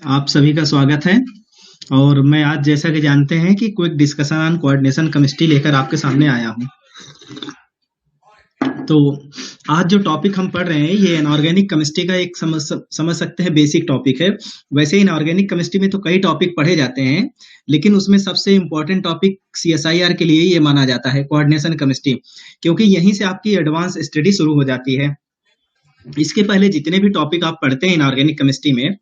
आप सभी का स्वागत है। और मैं आज जैसा कि जानते हैं कि quick discussion on coordination chemistry लेकर आपके सामने आया हूँ। तो आज जो टॉपिक हम पढ़ रहे हैं ये इनऑर्गेनिक केमिस्ट्री का एक समझ सकते हैं बेसिक टॉपिक है। वैसे इनऑर्गेनिक केमिस्ट्री में तो कई टॉपिक पढ़े जाते हैं, लेकिन उसमें सबसे इम्पोर्टेंट टॉपिक सीएसआईआर के लिए ये माना जाता है, कोऑर्डिनेशन केमिस्ट्री, क्योंकि यहीं से आपकी एडवांस स्टडी शुरू हो जाती है। इसके पहले जितने भी टॉपिक आप पढ़ते हैं इनऑर्गेनिक केमिस्ट्री में,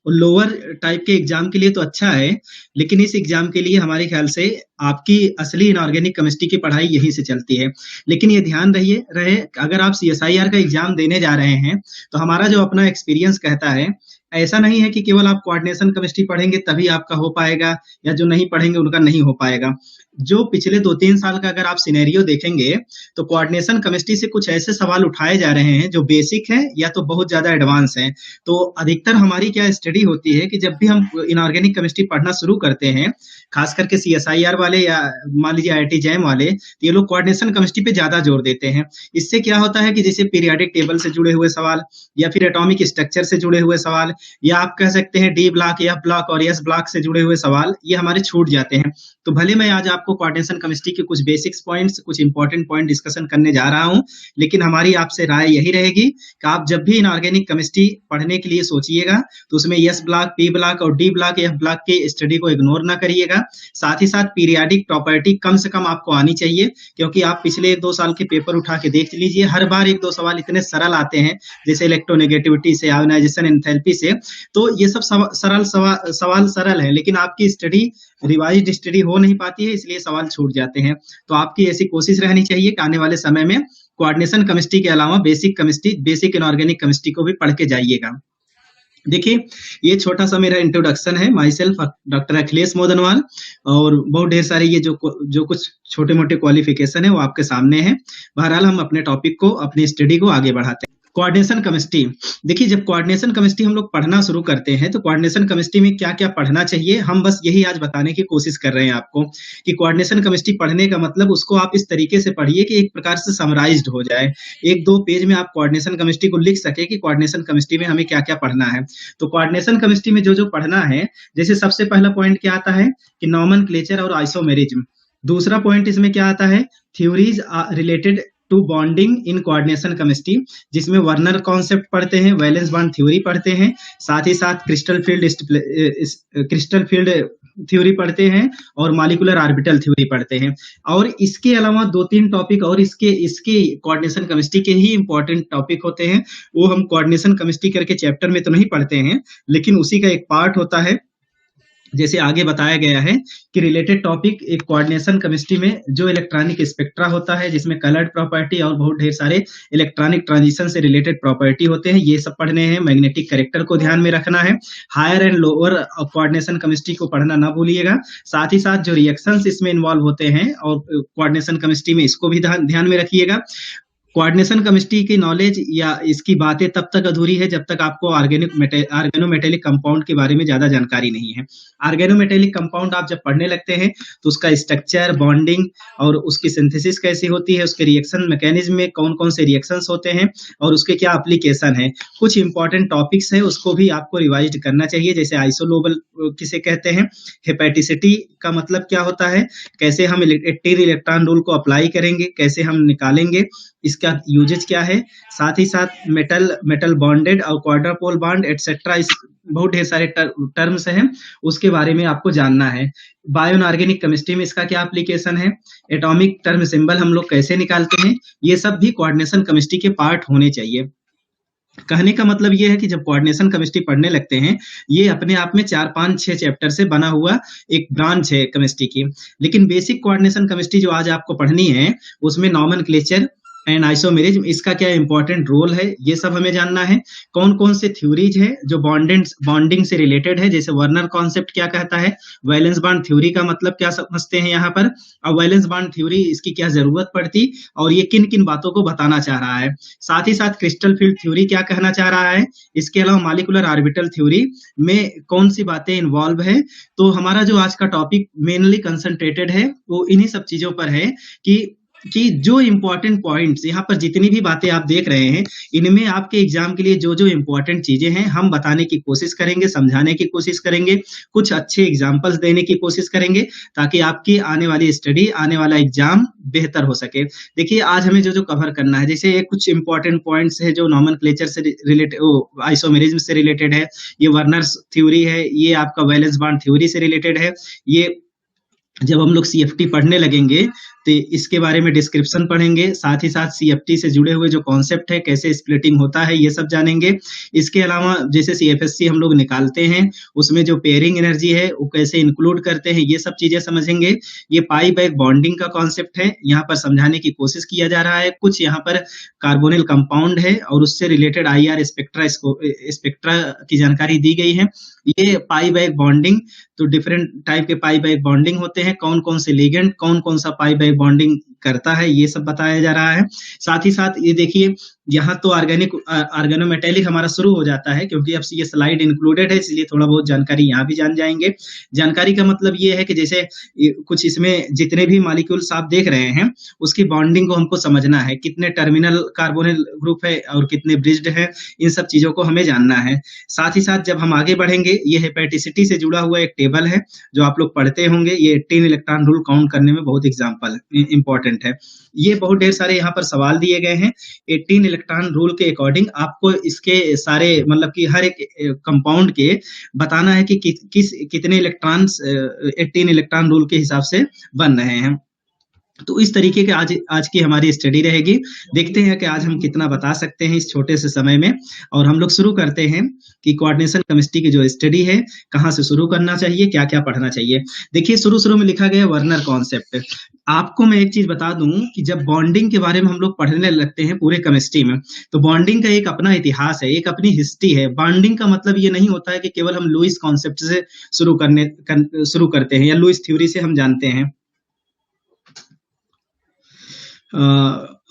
लोअर टाइप के एग्जाम के लिए तो अच्छा है, लेकिन इस एग्जाम के लिए हमारे ख्याल से आपकी असली इनऑर्गेनिक केमिस्ट्री की पढ़ाई यहीं से चलती है। लेकिन ये ध्यान रहे अगर आप सीएसआईआर का एग्जाम देने जा रहे हैं तो हमारा जो अपना एक्सपीरियंस कहता है, ऐसा नहीं है कि केवल आप कोऑर्डिनेशन केमिस्ट्री पढ़ेंगे तभी आपका हो पाएगा, या जो नहीं पढ़ेंगे उनका नहीं हो पाएगा। जो पिछले 2-3 साल का अगर आप सिनेरियो देखेंगे तो कोऑर्डिनेशन केमिस्ट्री से कुछ ऐसे सवाल उठाए जा रहे हैं जो बेसिक हैं या तो बहुत ज्यादा एडवांस हैं। तो अधिकतर हमारी क्या स्टडी होती है कि जब भी हम इनऑर्गेनिक केमिस्ट्री पढ़ना शुरू करते हैं, खास करके सीएसआईआर वाले या मान लीजिए आईआईटी जैम वाले, तो ये लोग कोऑर्डिनेशन केमिस्ट्री पे ज्यादा जोर देते हैं। इससे क्या होता है कि जैसे पीरियोडिक टेबल से जुड़े हुए सवाल, या फिर एटॉमिक स्ट्रक्चर से जुड़े हुए सवाल, या आप कह सकते हैं डी ब्लॉक, एफ ब्लॉक और एस ब्लॉक से जुड़े हुए सवाल, ये हमारे छूट जाते हैं। तो भले मैं आज आपको कोऑर्डिनेशन केमिस्ट्री के कुछ बेसिक्स पॉइंट्स, कुछ इंपॉर्टेंट पॉइंट डिस्कशन करने जा रहा हूं, लेकिन हमारी आपसे राय यही रहेगी कि आप जब भी इनऑर्गेनिक केमिस्ट्री पढ़ने के लिए सोचिएगा तो उसमें एस ब्लॉक, पी ब्लॉक और डी ब्लॉक, एफ ब्लॉक के स्टडी को इग्नोर ना करिएगा। साथ ही साथ पीरियाडिक प्रॉपर्टी कम से कम आपको आनी चाहिए, क्योंकि आप पिछले 1-2 साल के पेपर उठा के देख लीजिए, हर बार 1-2 सवाल इतने सरल आते हैं, जैसे इलेक्ट्रोनेगेटिविटी से, आयोनाइजेशन एंथैल्पी से। तो ये सब सवाल सरल है, लेकिन आपकी स्टडी रिवाइज्ड स्टडी हो नहीं पाती है, इसलिए सवाल छूट जाते हैं। तो आपकी ऐसी कोशिश रहनी चाहिए कि आने वाले समय में कोऑर्डिनेशन केमिस्ट्री के अलावा basic chemistry, basic inorganic chemistry को भी पढ़ के जाइएगा। देखिए, ये छोटा सा मेरा इंट्रोडक्शन है। My self doctor Akhilesh Modanwal, और बहुत ढेर सारे ये जो कुछ छोटे मोटे क्वालिफिकेशन है वो आपके सामने है। बहरहाल हम अपने टॉपिक को, अपनी स्टडी को आगे बढ़ाते हैं। कोऑर्डिनेशन केमिस्ट्री, देखिए जब कोऑर्डिनेशन केमिस्ट्री हम लोग पढ़ना शुरू करते हैं तो कोऑर्डिनेशन केमिस्ट्री में क्या क्या पढ़ना चाहिए, हम बस यही आज बताने की कोशिश कर रहे हैं आपको कि कोऑर्डिनेशन केमिस्ट्री पढ़ने का मतलब उसको आप इस तरीके से पढ़िए कि एक प्रकार से समराइज्ड हो जाए, 1-2 पेज में आप कोऑर्डिनेशन केमिस्ट्री को लिख सके कि कोऑर्डिनेशन केमिस्ट्री में हमें क्या क्या पढ़ना है। तो कोऑर्डिनेशन केमिस्ट्री में जो जो पढ़ना है, जैसे सबसे पहला पॉइंट क्या आता है कि नॉमेनक्लेचर और आइसोमेरिज्म। दूसरा पॉइंट इसमें क्या आता है, theories related to bonding in coordination chemistry, जिसमें वर्नर कॉन्सेप्ट पढ़ते हैं, वैलेंस बॉन्ड थ्योरी पढ़ते हैं, साथ ही साथ क्रिस्टल फील्ड थ्योरी पढ़ते हैं और मॉलिक्यूलर ऑर्बिटल थ्योरी पढ़ते हैं। और इसके अलावा 2-3 टॉपिक और इसके इसके कोऑर्डिनेशन केमिस्ट्री के ही इंपॉर्टेंट टॉपिक होते हैं, वो हम कोऑर्डिनेशन केमिस्ट्री करके चैप्टर में तो नहीं पढ़ते हैं, लेकिन उसी का एक पार्ट होता है। जैसे आगे बताया गया है कि रिलेटेड टॉपिक एक कोऑर्डिनेशन केमिस्ट्री में जो इलेक्ट्रॉनिक स्पेक्ट्रा होता है, जिसमें कलर्ड प्रॉपर्टी और बहुत ढेर सारे इलेक्ट्रॉनिक ट्रांजिशन से रिलेटेड प्रॉपर्टी होते हैं, ये सब पढ़ने हैं। मैग्नेटिक कैरेक्टर को ध्यान में रखना है। Higher and lower coordination chemistry को पढ़ना ना भूलिएगा। साथ ही साथ जो रिएक्शंस इसमें इन्वॉल्व होते हैं और कोऑर्डिनेशन केमिस्ट्री में, इसको भी ध्यान में रखिएगा। कोऑर्डिनेशन केमिस्ट्री की नॉलेज या इसकी बातें तब तक अधूरी है जब तक आपको ऑर्गेनोमेटेलिक कंपाउंड के बारे में ज्यादा जानकारी नहीं है। ऑर्गेनोमेटेलिक कंपाउंड आप जब पढ़ने लगते हैं तो उसका स्ट्रक्चर, बॉन्डिंग और उसकी सिंथेसिस कैसी होती है, उसके रिएक्शन मैकेनिज्म में कौन कौन से रिएक्शंस होते हैं और उसके क्या एप्लीकेशन है, कुछ इंपॉर्टेंट टॉपिक्स है, उसको भी आपको रिवाइज करना चाहिए। जैसे आइसोलोबल किसे कहते हैं, हेपेटिसिटी का मतलब क्या होता है, कैसे हम टिर इलेक्ट्रॉन रूल को अप्लाई करेंगे, कैसे हम निकालेंगे, इसका यूजेज क्या है। साथ ही साथ मेटल बॉन्डेड और क्वाड्रपोल बॉन्ड एटसेट्रा, इस बहुत ढेर सारे टर्म्स हैं, उसके बारे में आपको जानना है। बायो इनऑर्गेनिक केमिस्ट्री में इसका क्या एप्लीकेशन है, एटॉमिक टर्म सिंबल हम लोग कैसे निकालते हैं, ये सब भी कोऑर्डिनेशन केमिस्ट्री के पार्ट होने चाहिए। कहने का मतलब ये है कि जब कोऑर्डिनेशन केमिस्ट्री पढ़ने लगते हैं, ये अपने आप में 4-5-6 चैप्टर से बना हुआ एक ब्रांच है केमिस्ट्री की। लेकिन बेसिक कोऑर्डिनेशन केमिस्ट्री जो आज आपको पढ़नी है, उसमें नॉमेनक्लेचर एंड आइसोमेरिज्म, इसका क्या इंपॉर्टेंट रोल है, ये सब हमें जानना है। कौन कौन से थ्योरीज है जो बॉन्डिंग से रिलेटेड है, जैसे वर्नर कॉन्सेप्ट क्या कहता है, वैलेंस बॉन्ड थ्योरी का मतलब क्या समझते हैं यहाँ पर, और वैलेंस बॉन्ड थ्योरी इसकी क्या जरूरत पड़ती और ये किन किन बातों को बताना चाह रहा है। साथ ही साथ क्रिस्टल फील्ड थ्योरी क्या कहना चाह रहा है। इसके अलावा मॉलिक्यूलर ऑर्बिटल थ्योरी में कौन सी बातें इन्वॉल्व है। तो हमारा जो आज का टॉपिक मेनली कंसंट्रेटेड है वो इन्हीं सब चीजों पर है कि कि जो इम्पोर्टेंट पॉइंट्स यहाँ पर जितनी भी बातें आप देख रहे हैं, इनमें आपके एग्जाम के लिए जो जो इम्पोर्टेंट चीजें हैं हम बताने की कोशिश करेंगे, समझाने की कोशिश करेंगे, कुछ अच्छे एग्जाम्पल्स देने की कोशिश करेंगे, ताकि आपकी आने वाली स्टडी, आने वाला एग्जाम बेहतर हो सके। देखिए आज हमें जो जो कवर करना है, जैसे कुछ इंपॉर्टेंट पॉइंट्स है जो नॉमेनक्लेचर से रिलेटेड, आइसोमेरिज्म से रिलेटेड है, ये वर्नर्स थ्योरी है, ये आपका वैलेंस बॉन्ड थ्योरी से रिलेटेड है। ये जब हम लोग सीएफटी पढ़ने लगेंगे तो इसके बारे में डिस्क्रिप्शन पढ़ेंगे, साथ ही साथ सीएफटी से जुड़े हुए जो कॉन्सेप्ट है, कैसे स्प्लिटिंग होता है, ये सब जानेंगे। इसके अलावा जैसे सीएफएससी हम लोग निकालते हैं, उसमें जो पेयरिंग एनर्जी है वो कैसे इंक्लूड करते हैं, ये सब चीजें समझेंगे। ये पाई बैक बॉन्डिंग का कॉन्सेप्ट है, यहाँ पर समझाने की कोशिश किया जा रहा है। कुछ यहाँ पर कार्बोनिल कंपाउंड है और उससे रिलेटेड आईआर स्पेक्ट्रा की जानकारी दी गई है। ये पाई बैक बॉन्डिंग, तो डिफरेंट टाइप के पाई बैक बॉन्डिंग होते हैं, कौन कौन से लिगेंड कौन कौन सा पाई बैक बॉन्डिंग करता है, ये सब बताया जा रहा है। साथ ही साथ ये देखिए यहाँ तो ऑर्गेनोमेटेलिक हमारा शुरू हो जाता है, क्योंकि अब ये स्लाइड इंक्लूडेड है, इसलिए थोड़ा बहुत जानकारी यहाँ भी जान जाएंगे। जानकारी का मतलब ये है कि जैसे कुछ इसमें जितने भी मॉलिक्यूल्स आप देख रहे हैं उसकी बॉन्डिंग को हमको समझना है, कितने टर्मिनल कार्बोनिल ग्रुप है और कितने ब्रिज्ड है, इन सब चीजों को हमें जानना है। साथ ही साथ जब हम आगे बढ़ेंगे, ये हेपेटिसिटी से जुड़ा हुआ एक टेबल है जो आप लोग पढ़ते होंगे, ये 18 इलेक्ट्रॉन रूल काउंट करने में बहुत एग्जाम्पल इंपॉर्टेंट है। ये बहुत ढेर सारे यहाँ पर सवाल दिए गए हैं। 18 इलेक्ट्रॉन रूल के अकॉर्डिंग आपको इसके सारे मतलब कि हर एक कंपाउंड के बताना है कि कितने इलेक्ट्रॉन्स 18 इलेक्ट्रॉन रूल के हिसाब से बन रहे हैं। तो इस तरीके के आज की हमारी स्टडी रहेगी। देखते हैं कि आज हम कितना बता सकते हैं इस छोटे से समय में। और हम लोग शुरू करते हैं कि कोऑर्डिनेशन केमिस्ट्री की जो स्टडी है कहाँ से शुरू करना चाहिए, क्या क्या पढ़ना चाहिए। देखिए शुरू में लिखा गया वर्नर कॉन्सेप्ट। आपको मैं एक चीज बता दूं कि जब बॉन्डिंग के बारे में हम लोग पढ़ने लगते हैं पूरे केमिस्ट्री में, तो बॉन्डिंग का एक अपना इतिहास है, एक अपनी हिस्ट्री है। बॉन्डिंग का मतलब ये नहीं होता है कि केवल हम लुईस कॉन्सेप्ट से शुरू करते हैं या लुईस थ्योरी से हम जानते हैं।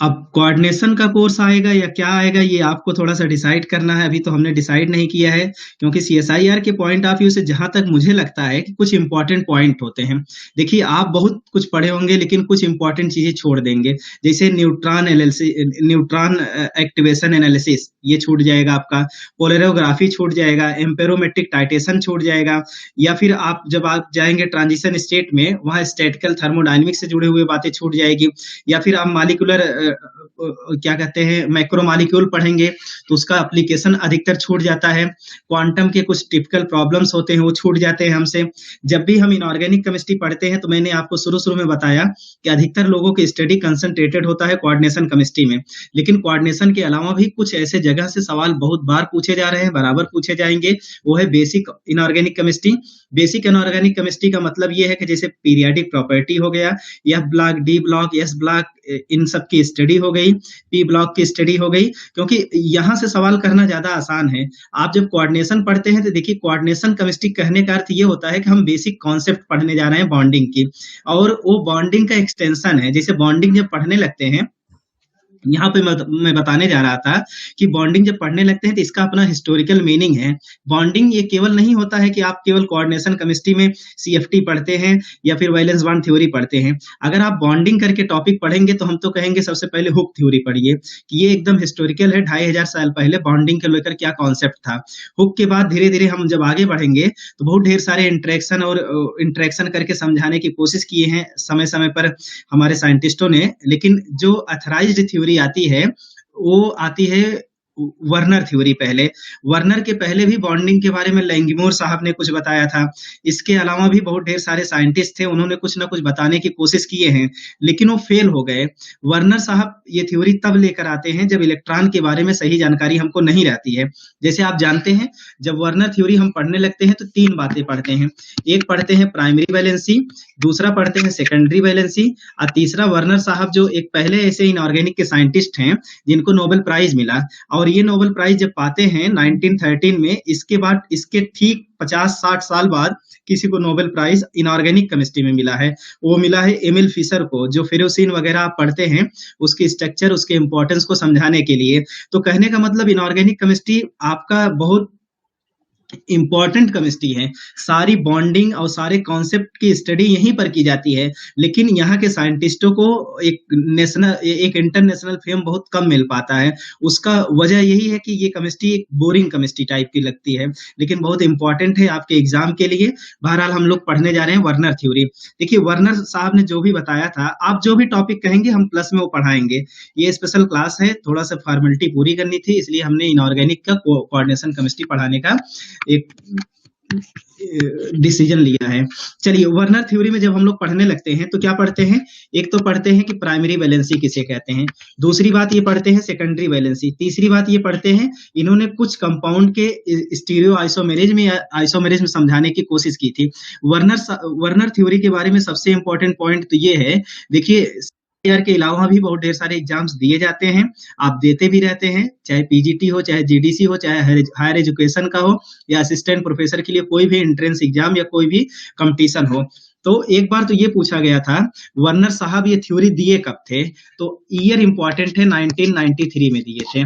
अब कोऑर्डिनेशन का कोर्स आएगा या क्या आएगा, ये आपको थोड़ा सा डिसाइड करना है। अभी तो हमने डिसाइड नहीं किया है, क्योंकि सीएसआईआर के पॉइंट ऑफ व्यू से जहां तक मुझे लगता है कि कुछ इंपॉर्टेंट पॉइंट होते हैं। देखिए आप बहुत कुछ पढ़े होंगे लेकिन कुछ इंपॉर्टेंट चीजें छोड़ देंगे, जैसे न्यूट्रॉन एक्टिवेशन एनालिसिस, ये छूट जाएगा आपका। पोलरियोग्राफी छूट जाएगा, एम्पेरोमेट्रिक टाइटेशन छूट जाएगा, या फिर आप जब आप जाएंगे ट्रांजिशन स्टेट में, वहां स्टैटिकल थर्मोडायनेमिक्स से जुड़े हुए बातें छूट जाएगी। या फिर आप मॉलिक्यूलर क्या कहते हैं मैक्रो मॉलिक्यूल पढ़ेंगे तो उसका एप्लीकेशन अधिकतर छूट जाता है। क्वांटम के कुछ टिपिकल प्रॉब्लम्स होते हैं वो छूट जाते हैं हमसे। जब भी हम इनऑर्गेनिक केमिस्ट्री पढ़ते हैं तो मैंने आपको शुरू में बताया कि अधिकतर लोगों की स्टडी कंसंट्रेटेड होता है कोऑर्डिनेशन केमिस्ट्री में, लेकिन कोऑर्डिनेशन के अलावा भी कुछ ऐसे जगह से सवाल बहुत बार पूछे जा रहे हैं, बराबर पूछे जाएंगे। वो है basic inorganic chemistry. Basic inorganic chemistry का मतलब ये है कि जैसे पीरियाडिक प्रॉपर्टी हो गया, F block, D block, S block, इन सब की स्टडी हो गई, पी ब्लॉक की स्टडी हो गई, क्योंकि यहां से सवाल करना ज्यादा आसान है। आप जब कोऑर्डिनेशन पढ़ते हैं तो देखिए कोऑर्डिनेशन केमिस्ट्री कहने का अर्थ ये होता है कि हम बेसिक कॉन्सेप्ट पढ़ने जा रहे हैं बॉन्डिंग की, और वो बॉन्डिंग का एक्सटेंशन है। जैसे बॉन्डिंग जब पढ़ने लगते हैं, यहाँ पे मैं बताने जा रहा था कि बॉन्डिंग जब पढ़ने लगते हैं तो इसका अपना हिस्टोरिकल मीनिंग है। बॉन्डिंग ये केवल नहीं होता है कि आप केवल कोऑर्डिनेशन केमिस्ट्री में सीएफटी पढ़ते हैं या फिर वैलेंस बॉन्ड थ्योरी पढ़ते हैं। अगर आप बॉन्डिंग करके टॉपिक पढ़ेंगे तो हम तो कहेंगे सबसे पहले हुक थ्योरी पढ़िए, कि ये एकदम हिस्टोरिकल है, 2500 साल पहले बॉन्डिंग को लेकर क्या कॉन्सेप्ट था। हुक के बाद धीरे धीरे हम जब आगे बढ़ेंगे तो बहुत ढेर सारे इंट्रैक्शन करके समझाने की कोशिश किए हैं समय समय पर हमारे साइंटिस्टों ने। लेकिन जो अथराइज्ड थ्योरी आती है वो आती है वर्नर थ्योरी। वर्नर के पहले भी बॉन्डिंग के बारे में लैंगमोर साहब ने कुछ बताया था। इसके अलावा भी बहुत ढेर सारे साइंटिस्ट थे, उन्होंने कुछ ना कुछ बताने की कोशिश किए हैं लेकिन वो फेल हो गए। वर्नर साहब ये थ्योरी तब लेकर आते हैं जब इलेक्ट्रॉन के बारे में सही जानकारी हमको नहीं रहती है। जैसे आप जानते हैं जब वर्नर थ्योरी हम पढ़ने लगते हैं तो 3 बातें पढ़ते हैं। एक पढ़ते हैं प्राइमरी वैलेंसी, दूसरा पढ़ते हैं सेकेंडरी वैलेंसी, और तीसरा वर्नर साहब जो एक पहले ऐसे इनऑर्गेनिक के साइंटिस्ट हैं जिनको नोबेल प्राइज मिला, और ये नोबेल प्राइज जब पाते हैं 1913 में, इसके बाद इसके ठीक 50-60 साल बाद किसी को नोबेल प्राइज इनऑर्गेनिक केमिस्ट्री में मिला है। वो मिला है एमिल फिशर को, जो फेरोसिन वगैरह आप पढ़ते हैं उसके स्ट्रक्चर, उसके इंपॉर्टेंस को समझाने के लिए। तो कहने का मतलब इनऑर्गेनिक केमिस्ट्री आपका बहुत इंपॉर्टेंट केमिस्ट्री है। सारी बॉन्डिंग और सारे कॉन्सेप्ट की स्टडी यहीं पर की जाती है, लेकिन यहाँ के साइंटिस्टों को एक इंटरनेशनल फेम बहुत कम मिल पाता है। उसका वजह यही है कि ये केमिस्ट्री एक बोरिंग केमिस्ट्री टाइप की लगती है, लेकिन बहुत इंपॉर्टेंट है आपके एग्जाम के लिए। बहरहाल हम लोग पढ़ने जा रहे हैं वर्नर थ्योरी। देखिए वर्नर साहब ने जो भी बताया था, आप जो भी टॉपिक कहेंगे हम प्लस में वो पढ़ाएंगे। ये स्पेशल क्लास है, थोड़ा सा फॉर्मेलिटी पूरी करनी थी, इसलिए हमने इनऑर्गेनिक का कोऑर्डिनेशन केमिस्ट्री पढ़ाने का एक डिसीजन लिया है। चलिए वर्नर थ्योरी में जब हम लोग पढ़ने लगते हैं तो क्या पढ़ते हैं? एक तो पढ़ते हैं कि प्राइमरी वैलेंसी किसे कहते हैं, दूसरी बात ये पढ़ते हैं सेकेंडरी वैलेंसी, तीसरी बात ये पढ़ते हैं इन्होंने कुछ कंपाउंड के स्टीरियो आइसोमेरिज्म समझाने की कोशिश की थी। वर्नर थ्योरी के बारे में सबसे इंपॉर्टेंट पॉइंट तो ये है, देखिए ईयर के अलावा भी बहुत ढेर सारे एग्जाम्स दिए जाते हैं, आप देते भी रहते हैं, चाहे पीजीटी हो, चाहे जीडीसी हो, चाहे हायर एजुकेशन का हो, या असिस्टेंट प्रोफेसर के लिए कोई भी एंट्रेंस एग्जाम या कोई भी कंपटीशन हो। तो एक बार तो ये पूछा गया था वर्नर साहब ये थ्योरी दिए कब थे, तो ईयर इंपॉर्टेंट है, 1993 में दिए थे।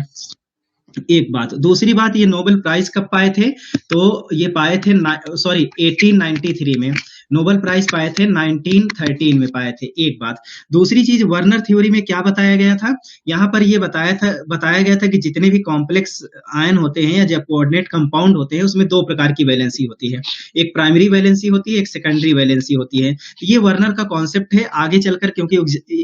एक बात, दूसरी बात ये नोबेल प्राइज कब पाए थे, तो ये पाए थे 1893 में। नोबेल प्राइज पाए थे 1913 में पाए थे। एक बात, दूसरी चीज वर्नर थ्योरी में क्या बताया गया था, यहाँ पर ये बताया गया था कि जितने भी कॉम्प्लेक्स आयन होते हैं या जो कोऑर्डिनेट कंपाउंड होते हैं उसमें दो प्रकार की वैलेंसी होती है, एक प्राइमरी वैलेंसी होती है, एक सेकेंडरी वैलेंसी होती है। तो ये वर्नर का कॉन्सेप्ट है, आगे चलकर क्योंकि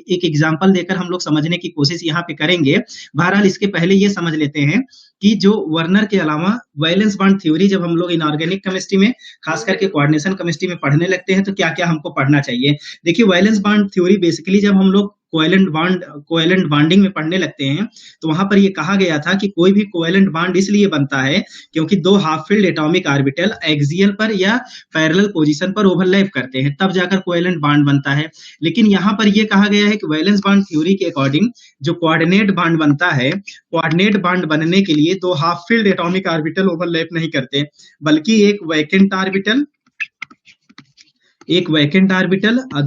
एक एग्जाम्पल देकर हम लोग समझने की कोशिश यहाँ पे करेंगे। बहरहाल इसके पहले ये समझ लेते हैं कि जो वर्नर के अलावा वैलेंस बॉन्ड थ्योरी जब हम लोग इनऑर्गेनिक केमिस्ट्री में खास करके कोऑर्डिनेशन केमिस्ट्री में पढ़ने लगते हैं तो क्या क्या हमको पढ़ना चाहिए। देखिए वैलेंस बॉन्ड थ्योरी बेसिकली जब हम लोग कोवेलेंट बॉन्डिंग में पढ़ने लगते हैं तो वहां पर ये कहा गया था कि कोई भी कोवेलेंट बॉन्ड इसलिए बनता है क्योंकि दो half filled atomic orbital axial पर या पैरेलल पोजीशन पर ओवरलैप करते हैं, तब जाकर कोवेलेंट बॉन्ड बनता है। लेकिन यहाँ पर ये कहा गया है कि वैलेंस बॉन्ड थ्योरी के अकॉर्डिंग जो कोऑर्डिनेट बॉन्ड बनता है, कोऑर्डिनेट बॉन्ड बनने के लिए दो half filled atomic orbital overlap नहीं करते, बल्कि एक वैकेंट ऑर्बिटल और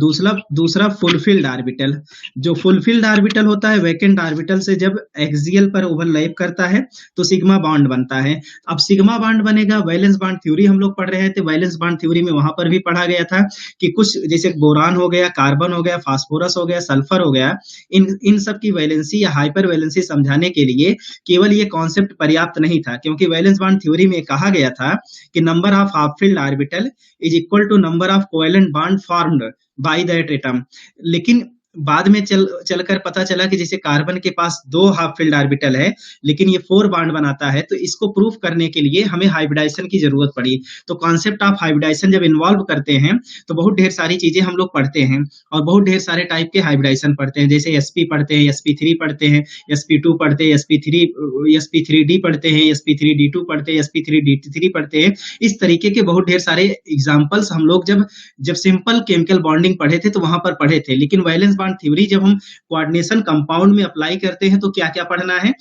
दूसरा फुलफिल्ड ऑर्बिटल। जो फुलफिल्ड ऑर्बिटल होता है वैकेंट ऑर्बिटल से जब एक्सियल पर ओवरलैप करता है तो सिग्मा बॉन्ड बनता है। अब सिग्मा बॉन्ड बनेगा, वैलेंस बॉन्ड थ्योरी हम लोग पढ़ रहे थे, वैलेंस बॉन्ड थ्योरी में वहां पर भी पढ़ा गया था कि कुछ जैसे बोरान हो गया, कार्बन हो गया, फास्फोरस हो गया, सल्फर हो गया, इन सब की वैलेंसी या हाइपर वैलेंसी समझाने के लिए केवल ये कॉन्सेप्ट पर्याप्त नहीं था, क्योंकि वैलेंस बॉन्ड थ्योरी में कहा गया था कि number of half filled orbital is equal to number of covalent bond formed by that atom. लेकिन बाद में चलकर पता चला कि जैसे कार्बन के पास दो हाफ फिल्ड ऑर्बिटल है लेकिन ये 4 बॉन्ड बनाता है, तो इसको प्रूफ करने के लिए हमें हाइब्रिडाइजेशन की जरूरत पड़ी। तो कॉन्सेप्ट ऑफ हाइब्रिडाइजेशन जब इन्वॉल्व करते हैं तो बहुत ढेर सारी चीजें हम लोग पढ़ते हैं और बहुत ढेर सारे टाइप के हाइब्रिडाइजेशन पढ़ते हैं, जैसे sp पढ़ते हैं, sp3 पढ़ते हैं, sp2 पढ़ते हैं, sp3d पढ़ते हैं, sp3d2 पढ़ते हैं, sp3d3 पढ़ते हैं। इस तरीके के बहुत ढेर सारे एग्जाम्पल्स हम लोग जब सिंपल केमिकल बॉन्डिंग पढ़े थे तो वहां पर पढ़े थे। लेकिन वैलेंस बॉन्ड थ्योरी जब हम कोऑर्डिनेशन कंपाउंड में अप्लाई करते हैं तो क्या क्या पढ़ना है,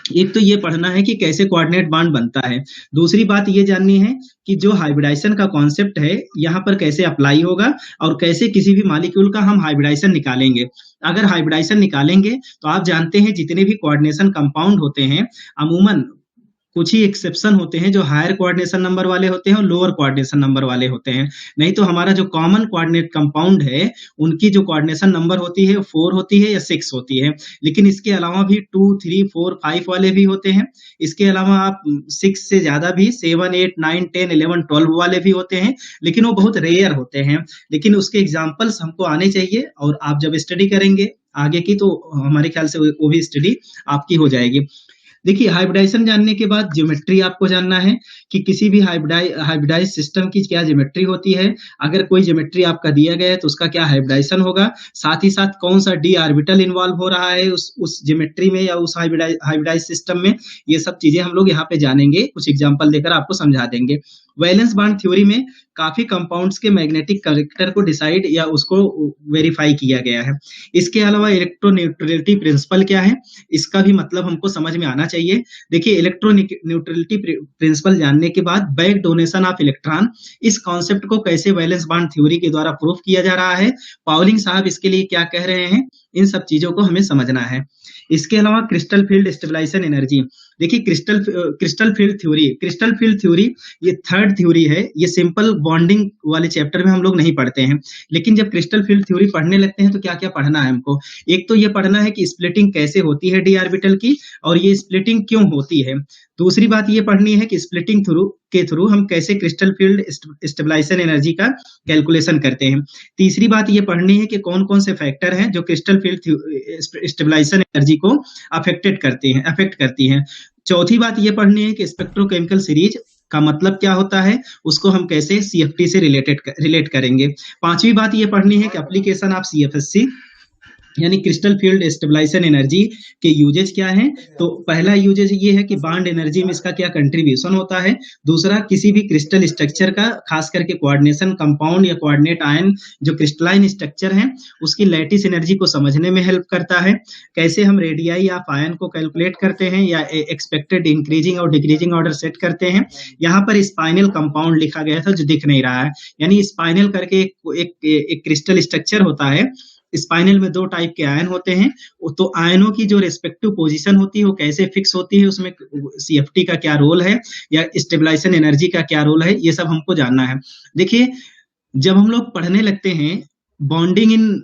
एक तो ये पढ़ना है कि कैसे कोऑर्डिनेट बॉन्ड बनता है, दूसरी बात ये जाननी है कि जो हाइब्रिडाइजेशन का कॉन्सेप्ट है यहाँ पर कैसे अप्लाई होगा और कैसे किसी भी मॉलिक्यूल का हम हाइब्रिडाइजेशन निकालेंगे। अगर हाइब्रिडाइजेशन निकालेंगे तो आप जानते हैं जितने भी कोऑर्डिनेशन कंपाउंड होते हैं अमूमन कुछ ही एक्सेप्शन होते हैं जो हायर कोऑर्डिनेशन नंबर वाले होते हैं और लोअर कोऑर्डिनेशन नंबर वाले होते हैं, नहीं तो हमारा जो कॉमन कोऑर्डिनेट कंपाउंड है उनकी जो कोऑर्डिनेशन नंबर होती है 4 होती है या 6 होती है। लेकिन इसके अलावा भी 2, 3, 4, 5 वाले भी होते हैं। इसके अलावा आप 6 से ज्यादा भी 7, 8, 9, 10, 11, 12 वाले भी होते हैं, लेकिन वो बहुत रेयर होते हैं। लेकिन उसके एग्जाम्पल्स हमको आने चाहिए और आप जब स्टडी करेंगे आगे की तो हमारे ख्याल से वो भी स्टडी आपकी हो जाएगी। देखिए हाइब्रिडाइजेशन जानने के बाद ज्योमेट्री आपको जानना है कि किसी भी हाइब्रिडाइज सिस्टम की क्या ज्योमेट्री होती है। अगर कोई ज्योमेट्री आपका दिया गया है तो उसका क्या हाइब्रिडाइजेशन होगा, साथ ही साथ कौन सा डी ऑर्बिटल इन्वॉल्व हो रहा है उस ज्योमेट्री में या उस हाइब्रिडाइज सिस्टम में, ये सब चीजें हम लोग यहाँ पे जानेंगे, कुछ एग्जाम्पल देकर आपको समझा देंगे। वैलेंस बॉन्ड थ्योरी में काफी कंपाउंड्स के मैग्नेटिक कैरेक्टर को डिसाइड या उसको वेरीफाई किया गया है। इसके अलावा इलेक्ट्रोन्यूट्रलिटी प्रिंसिपल क्या है, इसका भी मतलब हमको समझ में आना चाहिए। देखिए इलेक्ट्रोन्यूट्रलिटी प्रिंसिपल जानने के बाद बैक डोनेशन ऑफ इलेक्ट्रॉन, इस कॉन्सेप्ट को कैसे वैलेंस बॉन्ड थ्योरी के द्वारा प्रूफ किया जा रहा है, पाउलिंग साहब इसके लिए क्या कह रहे हैं, इन सब चीजों को हमें समझना है। इसके अलावा क्रिस्टल फील्ड स्टेबलाइजेशन एनर्जी, देखिए क्रिस्टल फील्ड थ्योरी ये थर्ड थ्योरी है। ये सिंपल बॉन्डिंग वाले चैप्टर में हम लोग नहीं पढ़ते हैं, लेकिन जब क्रिस्टल फील्ड थ्योरी पढ़ने लगते हैं तो क्या क्या पढ़ना है हमको। एक तो ये पढ़ना है कि स्प्लिटिंग कैसे होती है डी ऑर्बिटल की, और ये स्प्लिटिंग क्यों होती है। दूसरी बात ये पढ़नी है कि स्प्लिटिंग थ्रू हम कैसे क्रिस्टल फील्ड स्टेबलाइजेशन एनर्जी का कैलकुलेशन करते हैं। तीसरी बात ये पढ़नी है कि कौन कौन से फैक्टर हैं जो क्रिस्टल फील्ड स्टेबलाइजेशन एनर्जी को अफेक्ट करती हैं। चौथी बात ये पढ़नी है कि स्पेक्ट्रोकेमिकल सीरीज का मतलब क्या होता है, उसको हम कैसे सीएफटी से रिलेट करेंगे। पांचवी बात ये पढ़नी है कि एप्लीकेशन ऑफ सीएफएससी यानी क्रिस्टल फील्ड स्टेबलाइजेशन एनर्जी के यूजेज क्या हैं। तो पहला यूजेज ये है कि बॉन्ड एनर्जी में इसका क्या कंट्रीब्यूशन होता है। दूसरा, किसी भी क्रिस्टल स्ट्रक्चर का खास करके कोऑर्डिनेशन कंपाउंड या कोऑर्डिनेट आयन जो क्रिस्टलाइन स्ट्रक्चर है उसकी लैटिस एनर्जी को समझने में हेल्प करता है। कैसे हम रेडियाई ऑफ आयन को कैलकुलेट करते हैं या एक्सपेक्टेड इंक्रीजिंग और डिक्रीजिंग ऑर्डर सेट करते हैं। यहाँ पर स्पाइनल कंपाउंड लिखा गया था जो दिख नहीं रहा है, यानी स्पाइनल करके एक क्रिस्टल स्ट्रक्चर होता है। स्पाइनल में दो टाइप के आयन होते हैं, तो आयनों की जो रेस्पेक्टिव पोजीशन होती है वो कैसे फिक्स होती है, उसमें सीएफटी का क्या रोल है या स्टेबलाइजेशन एनर्जी का क्या रोल है, ये सब हमको जानना है। देखिए, जब हम लोग पढ़ने लगते हैं बॉन्डिंग इन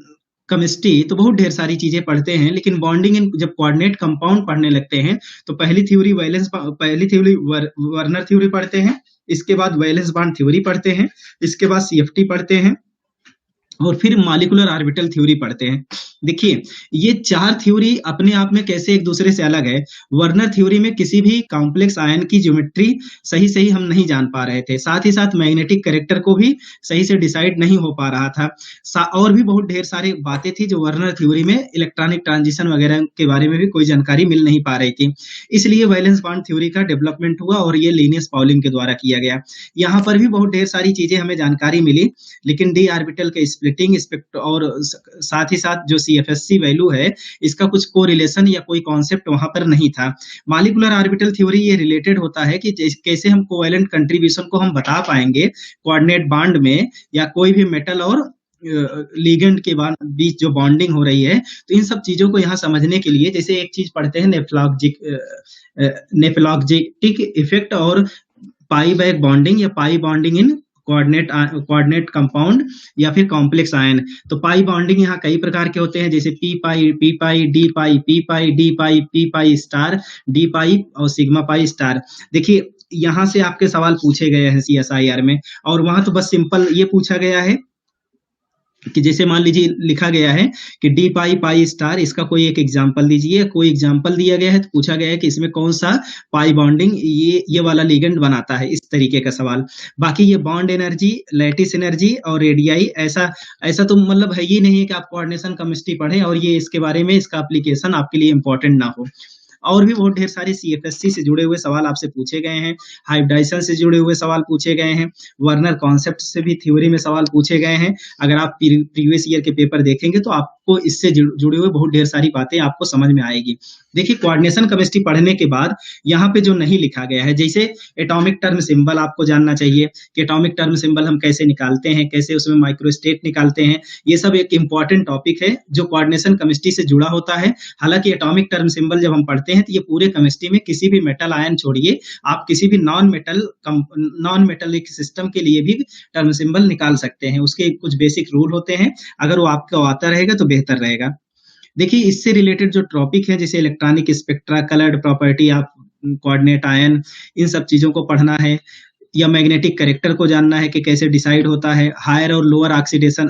केमिस्ट्री तो बहुत ढेर सारी चीजें पढ़ते हैं, लेकिन बॉन्डिंग इन जब कोऑर्डिनेट कंपाउंड पढ़ने लगते हैं तो पहली थ्योरी वर्नर थ्योरी पढ़ते हैं, इसके बाद वैलेंस बॉन्ड थ्योरी पढ़ते हैं, इसके बाद सीएफटी पढ़ते हैं और फिर मॉलिक्यूलर ऑर्बिटल थ्योरी पढ़ते हैं। देखिए, ये चार थ्योरी अपने आप में कैसे एक दूसरे से अलग है। वर्नर थ्योरी में किसी भी कॉम्प्लेक्स आयन की ज्योमेट्री सही हम नहीं जान पा रहे थे, साथ ही साथ मैग्नेटिक कैरेक्टर को भी सही से डिसाइड नहीं हो पा रहा था। और भी बहुत ढेर सारी बातें थी जो वर्नर थ्योरी में इलेक्ट्रॉनिक ट्रांजिशन वगैरह के बारे में भी कोई जानकारी मिल नहीं पा रही थी। इसलिए वैलेंस बॉन्ड थ्योरी का डेवलपमेंट हुआ और ये लिनियस पाउलिंग के द्वारा किया गया। यहाँ पर भी बहुत ढेर सारी चीजें हमें जानकारी मिली, लेकिन डी ऑर्बिटल के स्प्लिटिंग और साथ ही साथ जो सीएफएससी वैल्यू है इसका कुछ कोरिलेशन या कोई कॉन्सेप्ट वहां पर नहीं था। मॉलिक्यूलर ऑर्बिटल थ्योरी ये रिलेटेड होता है कि कैसे हम कोवेलेंट कंट्रीब्यूशन को हम बता पाएंगे कोऑर्डिनेट बॉन्ड में या कोई भी मेटल और लिगेंड के बीच जो बॉन्डिंग हो रही है। तो इन सब चीजों को यहाँ समझने के लिए जैसे एक चीज पढ़ते हैं नेफ्लॉगजेटिक इफेक्ट और पाई बैक बॉन्डिंग या pi bonding in coordinate compound या फिर कॉम्प्लेक्स आयन। तो पाई बॉन्डिंग यहाँ कई प्रकार के होते हैं, जैसे पी पाई डी पाई डी पाई पी पाई स्टार डी पाई और सिग्मा पाई स्टार। देखिए, यहाँ से आपके सवाल पूछे गए हैं CSIR में, और वहां तो बस सिंपल ये पूछा गया है कि जैसे मान लीजिए लिखा गया है कि डी पाई पाई स्टार, इसका कोई एक एग्जांपल दीजिए। कोई एग्जांपल दिया गया है तो पूछा गया है कि इसमें कौन सा पाई बॉन्डिंग ये वाला लिगेंड बनाता है, इस तरीके का सवाल। बाकी ये बॉन्ड एनर्जी, लैटिस एनर्जी और रेडियाई ऐसा तो मतलब है ही नहीं है कि आप कोऑर्डिनेशन केमिस्ट्री पढ़ें और ये इसके बारे में इसका एप्लीकेशन आपके लिए इंपॉर्टेंट ना हो। और भी बहुत ढेर सारे सीएफएससी से जुड़े हुए सवाल आपसे पूछे गए हैं, हाइब्रिडाइजेशन से जुड़े हुए सवाल पूछे गए हैं, वर्नर कॉन्सेप्ट से भी थ्योरी में सवाल पूछे गए हैं। अगर आप प्रीवियस ईयर के पेपर देखेंगे तो आपको इससे जुड़े हुए बहुत ढेर सारी बातें आपको समझ में आएगी। देखिए, कोऑर्डिनेशन केमिस्ट्री पढ़ने के बाद यहाँ पे जो नहीं लिखा गया है, जैसे एटॉमिक टर्म सिंबल आपको जानना चाहिए कि एटॉमिक टर्म सिंबल हम कैसे निकालते हैं, कैसे उसमें माइक्रोस्टेट निकालते हैं। ये सब एक इंपॉर्टेंट टॉपिक है जो कोऑर्डिनेशन केमिस्ट्री से जुड़ा होता है। हालांकि एटॉमिक टर्म सिंबल जब हम पढ़ते हैं तो ये पूरे केमिस्ट्री में किसी भी मेटल आयन छोड़िए, आप किसी भी नॉन मेटलिक सिस्टम के लिए भी टर्म सिंबल निकाल सकते हैं। उसके कुछ बेसिक रूल होते हैं, अगर वो आपको आता रहेगा तो बेहतर रहेगा। देखिए, इससे रिलेटेड जो टॉपिक है जैसे electronic spectra, coloured property of coordinate ion, इन सब चीजों को पढ़ना है, या मैग्नेटिक कैरेक्टर को जानना है कि कैसे डिसाइड होता है, हायर और लोअर ऑक्सीडेशन,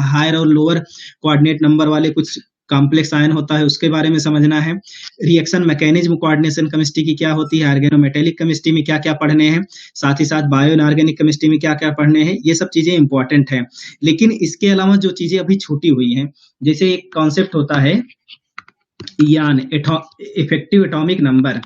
हायर और लोअर कोऑर्डिनेट नंबर वाले कुछ कॉम्प्लेक्स आयन होता है उसके बारे में समझना है, रिएक्शन मैकेनिज्म कोऑर्डिनेशन केमिस्ट्री की क्या होती है, ऑर्गेनोमेटेलिक केमिस्ट्री में क्या क्या पढ़ने हैं, साथ ही साथ बायो इनऑर्गेनिक केमिस्ट्री में क्या क्या पढ़ने हैं, ये सब चीजें इंपॉर्टेंट है। लेकिन इसके अलावा जो चीजें अभी छूटी हुई हैं, जैसे एक कॉन्सेप्ट होता है यान इफेक्टिव एटॉमिक नंबर,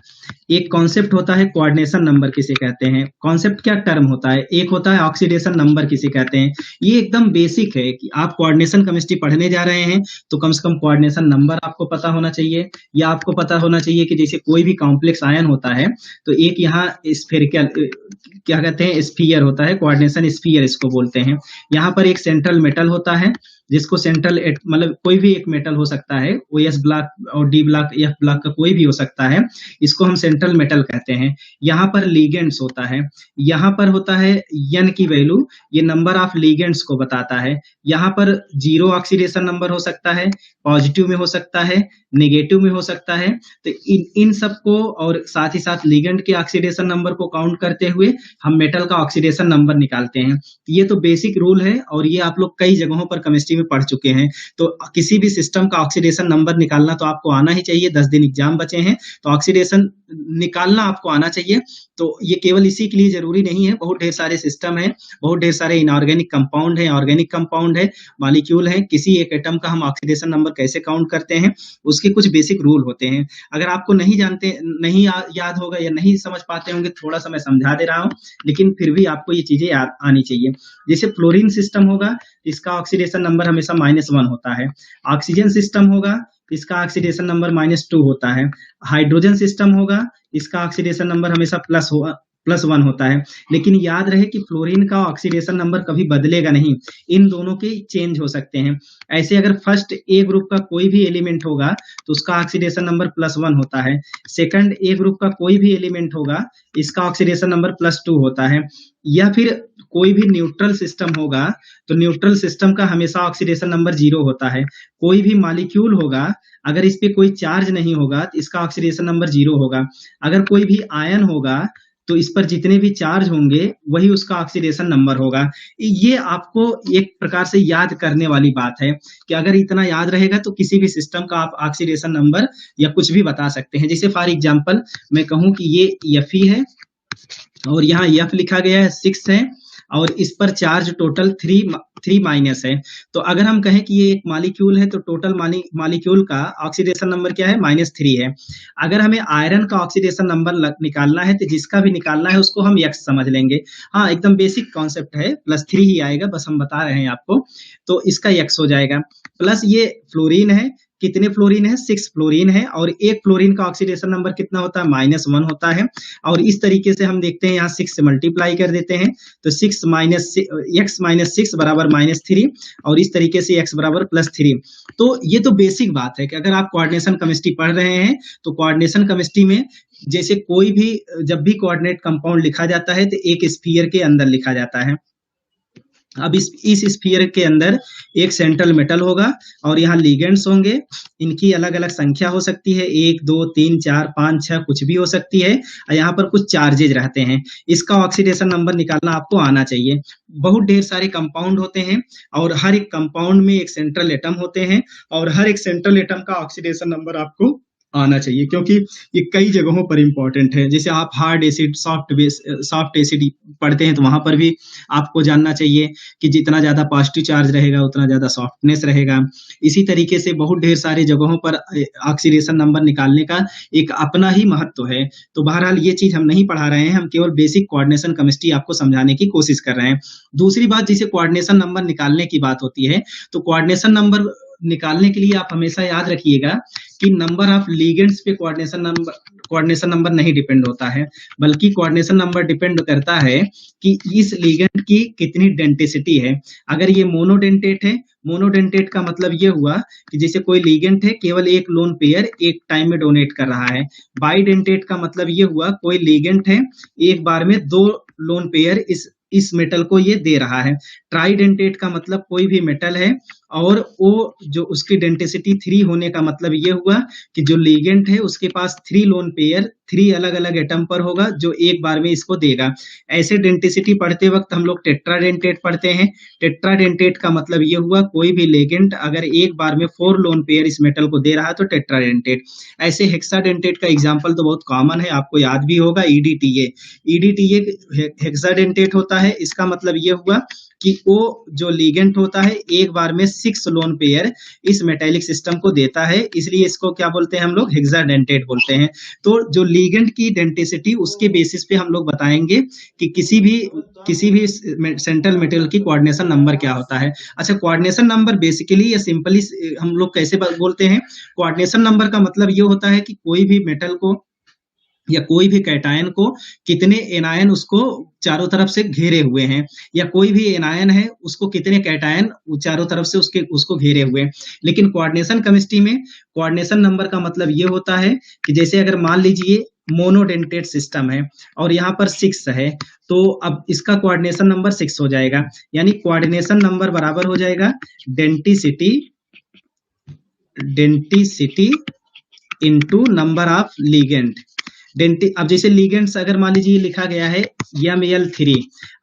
एक कॉन्सेप्ट होता है कोऑर्डिनेशन नंबर किसे कहते हैं। कॉन्सेप्ट क्या टर्म होता है, एक होता है ऑक्सीडेशन नंबर किसे कहते हैं। ये एकदम बेसिक है कि आप कोऑर्डिनेशन केमिस्ट्री पढ़ने जा रहे हैं तो कम से कम कोऑर्डिनेशन नंबर आपको पता होना चाहिए, या आपको पता होना चाहिए कि जैसे कोई भी कॉम्प्लेक्स आयन होता है तो एक यहाँ स्फेरिकल क्या कहते हैं स्फीयर होता है, कोऑर्डिनेशन स्फीयर इसको बोलते हैं। यहाँ पर एक सेंट्रल मेटल होता है जिसको सेंट्रल मतलब कोई भी एक मेटल हो सकता है, वो एस ब्लॉक और डी ब्लॉक, एफ ब्लॉक का कोई भी हो सकता है, इसको हम सेंट्रल मेटल कहते हैं। यहाँ पर लिगेंड्स होता है, यहाँ पर होता है एन की वैल्यू, ये नंबर ऑफ लिगेंड्स को बताता है। यहाँ पर जीरो ऑक्सीडेशन नंबर हो सकता है, पॉजिटिव में हो सकता है, नेगेटिव में हो सकता है। तो इन सबको और साथ ही साथ लिगेंड के ऑक्सीडेशन नंबर को काउंट करते हुए हम मेटल का ऑक्सीडेशन नंबर निकालते हैं। ये तो बेसिक रूल है और ये आप लोग कई जगहों पर केमिस्ट्री में पढ़ चुके हैं। तो किसी भी सिस्टम का ऑक्सीडेशन नंबर निकालना तो आपको आना ही चाहिए। 10 दिन एग्जाम बचे हैं तो ऑक्सीडेशन निकालना आपको आना चाहिए। तो ये केवल इसी के लिए जरूरी नहीं है, बहुत ढेर सारे सिस्टम है, बहुत ढेर सारे इनऑर्गेनिक कंपाउंड है, ऑर्गेनिक कंपाउंड है, मॉलिक्यूल है। किसी एक एटम का हम ऑक्सीडेशन नंबर कैसे काउंट करते हैं, उसके कुछ बेसिक रूल होते हैं। अगर आपको नहीं जानते, नहीं याद होगा या नहीं समझ पाते होंगे, थोड़ा सा मैं समझा दे रहा हूँ, लेकिन फिर भी आपको ये चीजें याद आनी चाहिए। जैसे फ्लोरीन सिस्टम होगा, इसका ऑक्सीडेशन नंबर हमेशा -1 होता है। ऑक्सीजन सिस्टम होगा, इसका ऑक्सीडेशन नंबर -2 होता है। हाइड्रोजन सिस्टम होगा, इसका ऑक्सीडेशन नंबर हमेशा +1 होता है। लेकिन याद रहे कि फ्लोरीन का ऑक्सीडेशन नंबर कभी बदलेगा नहीं, इन दोनों के चेंज हो सकते हैं। ऐसे अगर फर्स्ट ए ग्रुप का कोई भी एलिमेंट होगा तो उसका ऑक्सीडेशन नंबर +1 होता है। सेकंड ए ग्रुप का कोई भी एलिमेंट होगा, इसका ऑक्सीडेशन नंबर +2 होता है। या फिर कोई भी न्यूट्रल सिस्टम होगा तो न्यूट्रल सिस्टम का हमेशा ऑक्सीडेशन नंबर 0 होता है। कोई भी मॉलिक्यूल होगा, अगर इस पे कोई चार्ज नहीं होगा तो इसका ऑक्सीडेशन नंबर 0 होगा। अगर कोई भी आयन होगा तो इस पर जितने भी चार्ज होंगे वही उसका ऑक्सीडेशन नंबर होगा। ये आपको एक प्रकार से याद करने वाली बात है कि अगर इतना याद रहेगा तो किसी भी सिस्टम का आप ऑक्सीडेशन नंबर या कुछ भी बता सकते हैं। जैसे फॉर एग्जांपल मैं कहूं कि ये Fe है और यहाँ F लिखा गया है, 6 है और इस पर चार्ज टोटल 3 माइनस है। तो अगर हम कहें कि ये एक मॉलिक्यूल है तो टोटल मॉलिक्यूल का ऑक्सीडेशन नंबर क्या है, -3 है। अगर हमें आयरन का ऑक्सीडेशन नंबर निकालना है तो जिसका भी निकालना है उसको हम X समझ लेंगे। हाँ, एकदम बेसिक कॉन्सेप्ट है, +3 ही आएगा, बस हम बता रहे हैं आपको। तो इसका X हो जाएगा। प्लस ये फ्लोरीन है, कितने फ्लोरीन है, 6 फ्लोरीन है और एक फ्लोरीन का ऑक्सीडेशन नंबर कितना होता है, -1 होता है। और इस तरीके से हम देखते हैं, यहाँ 6 से मल्टीप्लाई कर देते हैं तो x -6 बराबर -3 और इस तरीके से x बराबर +3। तो ये तो बेसिक बात है कि अगर आप कोऑर्डिनेशन केमिस्ट्री पढ़ रहे हैं तो कोऑर्डिनेशन केमिस्ट्री में जैसे कोई भी जब भी कोऑर्डिनेट कंपाउंड लिखा जाता है तो एक स्फीयर के अंदर लिखा जाता है। अब इस स्फीयर के अंदर एक सेंट्रल मेटल होगा और यहाँ लिगेंड्स होंगे। इनकी अलग अलग संख्या हो सकती है, 1 2 3 4 5 6 कुछ भी हो सकती है। और यहाँ पर कुछ चार्जेज रहते हैं, इसका ऑक्सीडेशन नंबर निकालना आपको आना चाहिए। बहुत ढेर सारे कंपाउंड होते हैं और हर एक कंपाउंड में एक सेंट्रल एटम होते हैं और हर एक सेंट्रल एटम का ऑक्सीडेशन नंबर आपको आना चाहिए, क्योंकि ये कई जगहों पर इंपॉर्टेंट है। जैसे आप हार्ड एसिड, सॉफ्ट एसिड पढ़ते हैं तो वहां पर भी आपको जानना चाहिए कि जितना ज्यादा पॉजिटिव चार्ज रहेगा उतना ज्यादा सॉफ्टनेस रहेगा। इसी तरीके से बहुत ढेर सारी जगहों पर ऑक्सीडेशन नंबर निकालने का एक अपना ही महत्व है। तो बहरहाल ये चीज हम नहीं पढ़ा रहे हैं, हम केवल बेसिक कोऑर्डिनेशन केमिस्ट्री आपको समझाने की कोशिश कर रहे हैं। दूसरी बात, जैसे कोऑर्डिनेशन नंबर निकालने की बात होती है तो कोऑर्डिनेशन नंबर निकालने के लिए आप हमेशा याद रखिएगा कि नंबर ऑफ लिगेंड्स पे कोऑर्डिनेशन नंबर नहीं डिपेंड होता है, बल्कि कोऑर्डिनेशन नंबर डिपेंड करता है कि इस लिगेंड की कितनी डेंसिटी है। अगर ये मोनोडेंटेट है, मोनोडेंटेट का मतलब ये हुआ कि जैसे कोई लिगेंड है, केवल एक लोन पेयर एक टाइम में डोनेट कर रहा है। बाइडेंटेट का मतलब ये हुआ कोई लिगेंड है, एक बार में 2 लोन पेयर इस मेटल को ये दे रहा है। ट्राइडेंटेट का मतलब कोई भी मेटल है और वो जो उसकी डेंसिटी 3 होने का मतलब ये हुआ कि जो लिगेंड है उसके पास 3 लोन पेयर 3 अलग अलग एटम पर होगा जो एक बार में इसको देगा। ऐसे डेंसिटी पढ़ते वक्त हम लोग टेट्राडेंटेट पढ़ते हैं। टेट्राडेंटेट का मतलब ये हुआ कोई भी लिगेंड अगर एक बार में 4 लोन पेयर इस मेटल को दे रहा है तो टेट्राडेंटेट। ऐसे हेक्साडेंटेट का एग्जांपल तो बहुत कॉमन है, आपको याद भी होगा, ईडीटीए। ईडीटीए हेक्साडेंटेट होता है, इसका मतलब ये हुआ कि वो जो लिगेंड होता है एक बार में 6 लोन पेयर इस मेटालिक सिस्टम को देता है, इसलिए इसको क्या बोलते हैं हम लोग, हेक्साडेंटेट बोलते हैं। तो जो लिगेंड की डेंसिटी उसके बेसिस पे हम लोग बताएंगे कि किसी भी सेंट्रल मेटल की कोऑर्डिनेशन नंबर क्या होता है। अच्छा, कोऑर्डिनेशन नंबर बेसिकली या सिंपली हम लोग कैसे बोलते हैं, कोऑर्डिनेशन नंबर का मतलब ये होता है कि कोई भी मेटल को या कोई भी कैटायन को कितने एनायन उसको चारों तरफ से घेरे हुए हैं, या कोई भी एनायन है उसको कितने कैटायन चारों तरफ से उसको घेरे हुए हैं। लेकिन कोऑर्डिनेशन केमिस्ट्री में कोऑर्डिनेशन नंबर का मतलब ये होता है कि जैसे अगर मान लीजिए मोनोडेंटेट सिस्टम है और यहाँ पर 6 है, तो अब इसका कोऑर्डिनेशन नंबर 6 हो जाएगा, यानी कोऑर्डिनेशन नंबर बराबर हो जाएगा denticity denticity into number of ligand. अब जैसे लिगेंड्स अगर मान लीजिए लिखा गया है ML3,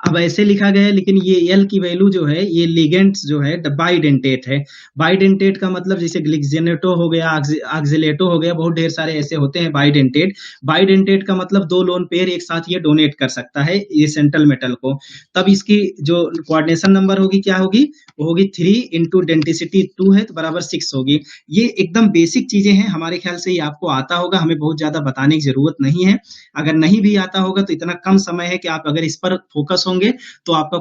अब ऐसे लिखा गया है, लेकिन ये एल की वैल्यू जो है, ये लिगेंड्स जो है बाइडेंटेट है। बाइडेंटेट का मतलब जैसे ग्लिक्सिनेटो हो गया, ऑक्सिलेटो हो गया, बहुत ढेर सारे ऐसे होते हैं बाइडेंटेट। बाइडेंटेट का मतलब 2 लोन पेयर एक साथ ये डोनेट कर सकता है ये सेंट्रल मेटल को। तब इसकी जो कोऑर्डिनेशन नंबर होगी क्या होगी, वो होगी 3 इंटू डेंटिसिटी 2 है तो बराबर 6 होगी। ये एकदम बेसिक चीजें हैं, हमारे ख्याल से ये आपको आता होगा, हमें बहुत ज्यादा बताने की जरूरत नहीं है। अगर नहीं भी आता होगा तो इतना कम समय है कि आप अगर इस पर फोकस होंगे तो आपका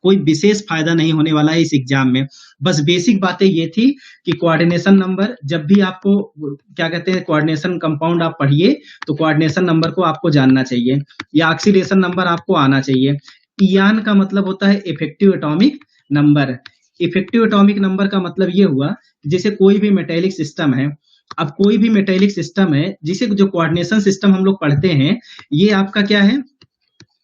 कोई विशेष फायदा नहीं होने वाला है इस एग्जाम में। बस बेसिक बातें ये थी कि कोऑर्डिनेशन नंबर, जब भी आपको क्या कहते हैं कोऑर्डिनेशन कंपाउंड आप पढ़िए तो कोऑर्डिनेशन नंबर को आपको जानना चाहिए, या ऑक्सीडेशन नंबर आपको आना चाहिए। इयान का मतलब होता है effective atomic number. Effective atomic number का मतलब ये हुआ, जैसे कोई भी मेटेलिक सिस्टम है, अब कोई भी मेटेलिक सिस्टम है जिसे जो कोऑर्डिनेशन सिस्टम हम लोग पढ़ते हैं, ये आपका क्या है,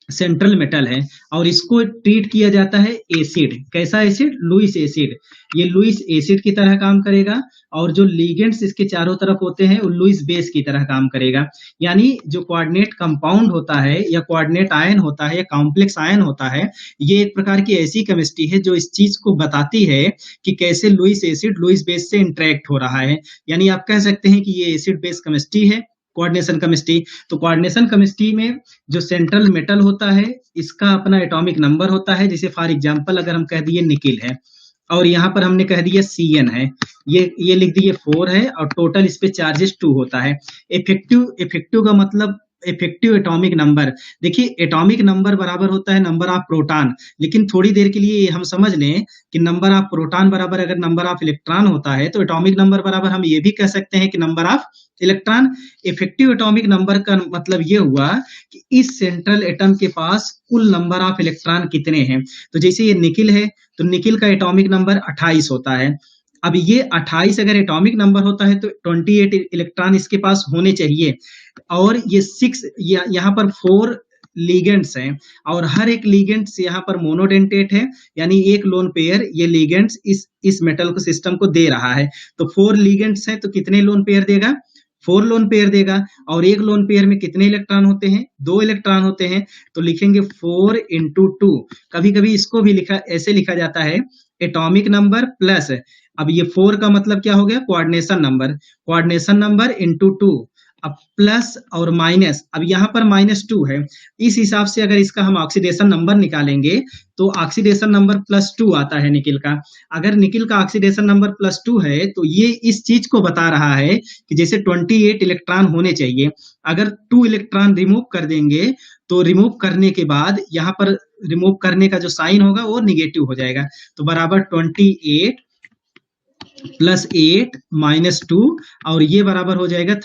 सेंट्रल मेटल है, और इसको ट्रीट किया जाता है एसिड। कैसा एसिड, लुईस एसिड। ये लुईस एसिड की तरह काम करेगा, और जो लिगेंड्स इसके चारों तरफ होते हैं वो लुईस बेस की तरह काम करेगा। यानी जो कोऑर्डिनेट कंपाउंड होता है या कोऑर्डिनेट आयन होता है या कॉम्प्लेक्स आयन होता है, ये एक प्रकार की ऐसी केमिस्ट्री है जो इस चीज को बताती है कि कैसे लुईस एसिड लुईस बेस से इंटरेक्ट हो रहा है। यानी आप कह सकते हैं कि ये एसिड बेस केमिस्ट्री है कोऑर्डिनेशन केमिस्ट्री। तो कोऑर्डिनेशन केमिस्ट्री में जो सेंट्रल मेटल होता है, इसका अपना एटॉमिक नंबर होता है। जैसे फॉर एग्जांपल अगर हम कह दिए निकिल है, और यहाँ पर हमने कह दिया CN है, ये लिख दिए 4 है, और टोटल इस पे चार्जेस 2 होता है। इफेक्टिव का मतलब इफेक्टिव एटॉमिक नंबर। देखिए एटॉमिक नंबर बराबर होता है नंबर ऑफ प्रोटॉन, लेकिन थोड़ी देर के लिए हम समझ लें कि नंबर ऑफ प्रोटॉन बराबर अगर नंबर ऑफ इलेक्ट्रॉन होता है तो एटॉमिक नंबर बराबर हम ये भी कह सकते हैं कि number of electron. Effective atomic number का मतलब ये हुआ कि इस सेंट्रल एटम के पास कुल नंबर ऑफ इलेक्ट्रॉन कितने हैं। तो जैसे ये निकिल है तो निकिल का एटॉमिक नंबर 28 होता है। अब ये 28 अगर एटॉमिक नंबर होता है तो 28 इलेक्ट्रॉन इसके पास होने चाहिए, और ये 6 यहाँ पर 4 लिगेंड्स हैं, और हर एक लिगेंड्स यहाँ पर मोनोडेंटेट है, यानी एक लोन पेयर ये लिगेंड्स इस मेटल को सिस्टम को दे रहा है। तो 4 लिगेंड्स हैं तो कितने लोन पेयर देगा, 4 लोन पेयर देगा। और एक लोन पेयर में कितने इलेक्ट्रॉन होते हैं, 2 इलेक्ट्रॉन होते हैं, तो लिखेंगे 4 इंटू 2। कभी कभी इसको भी ऐसे लिखा जाता है एटॉमिक नंबर प्लस, अब ये 4 का मतलब क्या हो गया, कोऑर्डिनेशन नंबर इंटू 2, अब प्लस और माइनस, अब यहाँ पर -2 है। इस हिसाब से अगर इसका हम ऑक्सीडेशन नंबर निकालेंगे तो ऑक्सीडेशन नंबर +2 आता है निकिल का। अगर निकिल का ऑक्सीडेशन नंबर +2 है तो ये इस चीज को बता रहा है कि जैसे 28 इलेक्ट्रॉन होने चाहिए, अगर 2 इलेक्ट्रॉन रिमूव कर देंगे तो रिमूव करने के बाद यहाँ पर रिमूव करने का जो साइन होगा वो निगेटिव हो जाएगा। तो बराबर 28 + 8 - 2, और ये बराबर हो जाएगा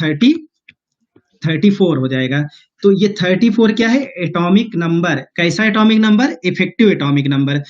34 हो जाएगा। तो ये 34 क्या है, एटॉमिक नंबर। कैसा atomic number, effective atomic number.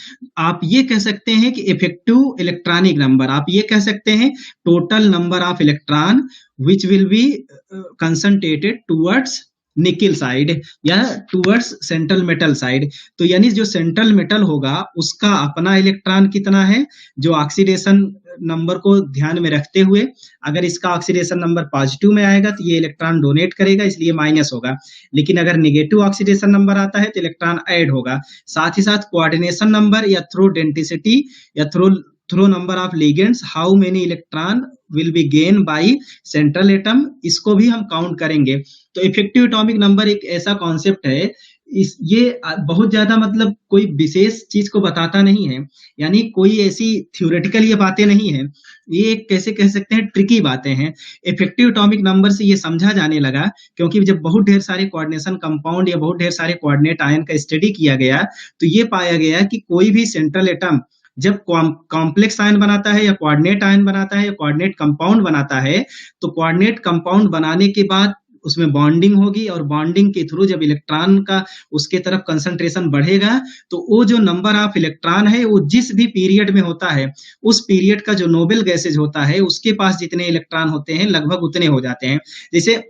आप ये कह सकते हैं कि इफेक्टिव इलेक्ट्रॉनिक नंबर, आप ये कह सकते हैं total number of electron which will be concentrated towards nickel side या टुवर्ड्स सेंट्रल मेटल साइड। तो यानी जो सेंट्रल मेटल होगा उसका अपना इलेक्ट्रॉन कितना है, जो ऑक्सीडेशन नंबर को ध्यान में रखते हुए, अगर इसका ऑक्सीडेशन नंबर पॉजिटिव में आएगा तो ये इलेक्ट्रॉन डोनेट करेगा, इसलिए माइनस होगा। लेकिन अगर नेगेटिव ऑक्सीडेशन नंबर आता है तो इलेक्ट्रॉन ऐड होगा। साथ ही साथ कोऑर्डिनेशन नंबर या थ्रू डेंसिटी या through number of ligands, how many electron will be gain by central atom, इसको भी हम काउंट करेंगे। तो इफेक्टिव एटॉमिक नंबर एक ऐसा कॉन्सेप्ट है, ये बहुत ज्यादा मतलब कोई विशेष चीज को बताता नहीं है, यानी कोई ऐसी थ्योरेटिकल ये बातें नहीं है, ये कैसे कह सकते हैं ट्रिकी बातें हैं। इफेक्टिव एटॉमिक नंबर से ये समझा जाने लगा क्योंकि जब बहुत ढेर सारे कोऑर्डिनेशन कंपाउंड या बहुत ढेर सारे कोऑर्डिनेट आयन का स्टडी किया गया तो ये पाया गया कि कोई भी सेंट्रल एटम जब कॉम्प्लेक्स आयन बनाता है या कोऑर्डिनेट आयन बनाता है या कोऑर्डिनेट कंपाउंड बनाता है, तो कोऑर्डिनेट कंपाउंड बनाने के बाद उसमें बॉन्डिंग होगी, और बॉन्डिंग के थ्रू जब इलेक्ट्रॉन का उसके तरफ कंसंट्रेशन बढ़ेगा तो वो जो नंबर ऑफ इलेक्ट्रॉन है वो जिस भी पीरियड में होता है, उस पीरियड का जो नोबेल गैसेज होता है उसके पास जितने इलेक्ट्रॉन होते हैं लगभग उतने हो जाते हैं। जैसे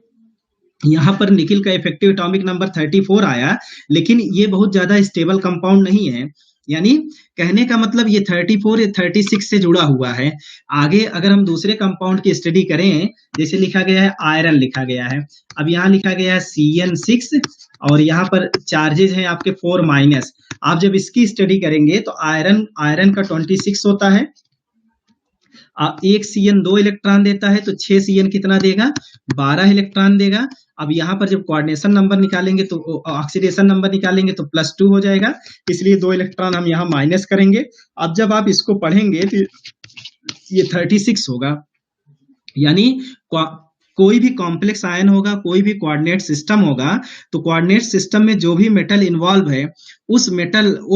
यहाँ पर निकिल का इफेक्टिव एटॉमिक नंबर 34 आया, लेकिन ये बहुत ज्यादा स्टेबल कंपाउंड नहीं है। यानी कहने का मतलब ये 34 या 36 से जुड़ा हुआ है। आगे अगर हम दूसरे कंपाउंड की स्टडी करें, जैसे लिखा गया है आयरन लिखा गया है, अब यहाँ लिखा गया है CN6 और यहाँ पर चार्जेस हैं आपके 4 माइनस। आप जब इसकी स्टडी करेंगे तो आयरन आयरन का 26 होता है, एक CN 2 इलेक्ट्रॉन देता है तो 6 CN कितना देगा, 12 इलेक्ट्रॉन देगा। अब यहाँ पर जब कोऑर्डिनेशन नंबर निकालेंगे तो ऑक्सीडेशन नंबर निकालेंगे तो +2 हो जाएगा, इसलिए 2 इलेक्ट्रॉन हम यहाँ माइनस करेंगे। अब जब आप इसको पढ़ेंगे तो ये 36 होगा। यानी कोई भी कॉम्प्लेक्स आयन होगा, कोई भी कोऑर्डिनेट सिस्टम होगा, तो कोऑर्डिनेट सिस्टम में जो भी मेटल इन्वॉल्व है वो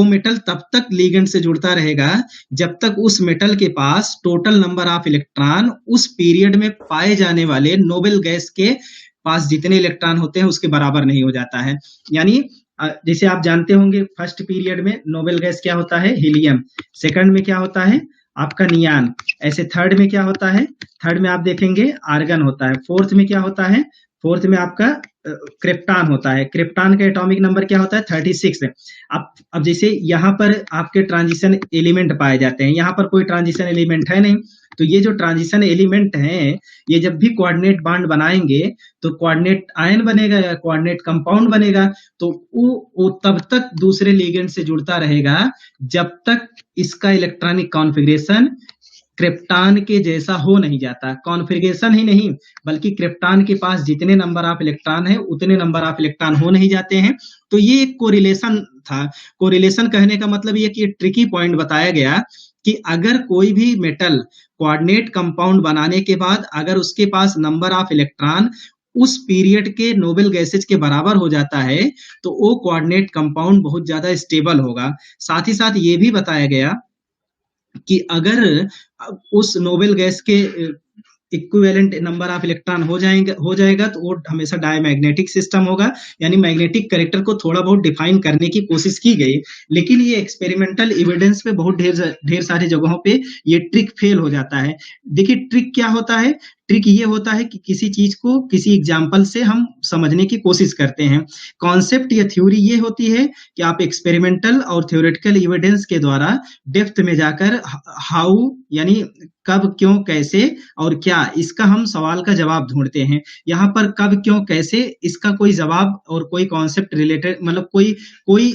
मेटल तब तक लिगेंड से जुड़ता रहेगा जब तक उस मेटल के पास टोटल नंबर ऑफ इलेक्ट्रॉन उस पीरियड में पाए जाने वाले नोबेल गैस के पास जितने इलेक्ट्रॉन होते हैं उसके बराबर नहीं हो जाता है। यानी जैसे आप जानते होंगे फर्स्ट पीरियड में नोबेल गैस क्या होता है, हीलियम। सेकंड में क्या होता है आपका नियान। ऐसे थर्ड में क्या होता है, थर्ड में आप देखेंगे आर्गन होता है। फोर्थ में क्या होता है, फोर्थ में आपका क्रिप्टॉन होता है। क्रिप्टॉन का एटॉमिक नंबर क्या होता है, 36। अब जैसे यहाँ पर आपके ट्रांजिशन एलिमेंट पाए जाते हैं, यहाँ पर कोई ट्रांजिशन एलिमेंट है नहीं, तो ये जो ट्रांजिशन एलिमेंट हैं ये जब भी कोऑर्डिनेट बॉन्ड बनाएंगे तो कोऑर्डिनेट आयन बनेगा या कोऑर्डिनेट कंपाउंड बनेगा, तो वो तब तक दूसरे लिगेंड से जुड़ता रहेगा जब तक इसका इलेक्ट्रॉनिक कॉन्फ़िगरेशन क्रिप्टॉन के जैसा हो नहीं जाता। कॉन्फ़िगरेशन ही नहीं बल्कि क्रिप्टॉन के पास जितने नंबर ऑफ इलेक्ट्रॉन है उतने नंबर ऑफ इलेक्ट्रॉन हो नहीं जाते हैं। तो ये एक कोरिलेशन था। कोरिलेशन कहने का मतलब ये कि ट्रिकी पॉइंट बताया गया कि अगर कोई भी मेटल कोऑर्डिनेट कंपाउंड बनाने के बाद अगर उसके पास नंबर ऑफ इलेक्ट्रॉन उस पीरियड के नोबेल गैसेज के बराबर हो जाता है तो वो कोऑर्डिनेट कंपाउंड बहुत ज्यादा स्टेबल होगा। साथ ही साथ ये भी बताया गया कि अगर उस नोबेल गैस के इक्विवेलेंट नंबर ऑफ इलेक्ट्रॉन हो जाएगा तो वो हमेशा डायमैग्नेटिक सिस्टम होगा। यानी मैग्नेटिक कैरेक्टर को थोड़ा बहुत डिफाइन करने की कोशिश की गई, लेकिन ये एक्सपेरिमेंटल एविडेंस पे बहुत ढेर सारी जगहों पे ये ट्रिक फेल हो जाता है। देखिए ट्रिक क्या होता है, ट्रिक ये होता है कि किसी चीज को किसी एग्जाम्पल से हम समझने की कोशिश करते हैं। कॉन्सेप्ट या थ्योरी ये होती है कि आप एक्सपेरिमेंटल और थ्योरेटिकल एविडेंस के द्वारा डेप्थ में जाकर हाउ यानी कब क्यों कैसे और क्या इसका हम सवाल का जवाब ढूंढते हैं। यहाँ पर कब क्यों कैसे इसका कोई जवाब और कोई कॉन्सेप्ट रिलेटेड मतलब कोई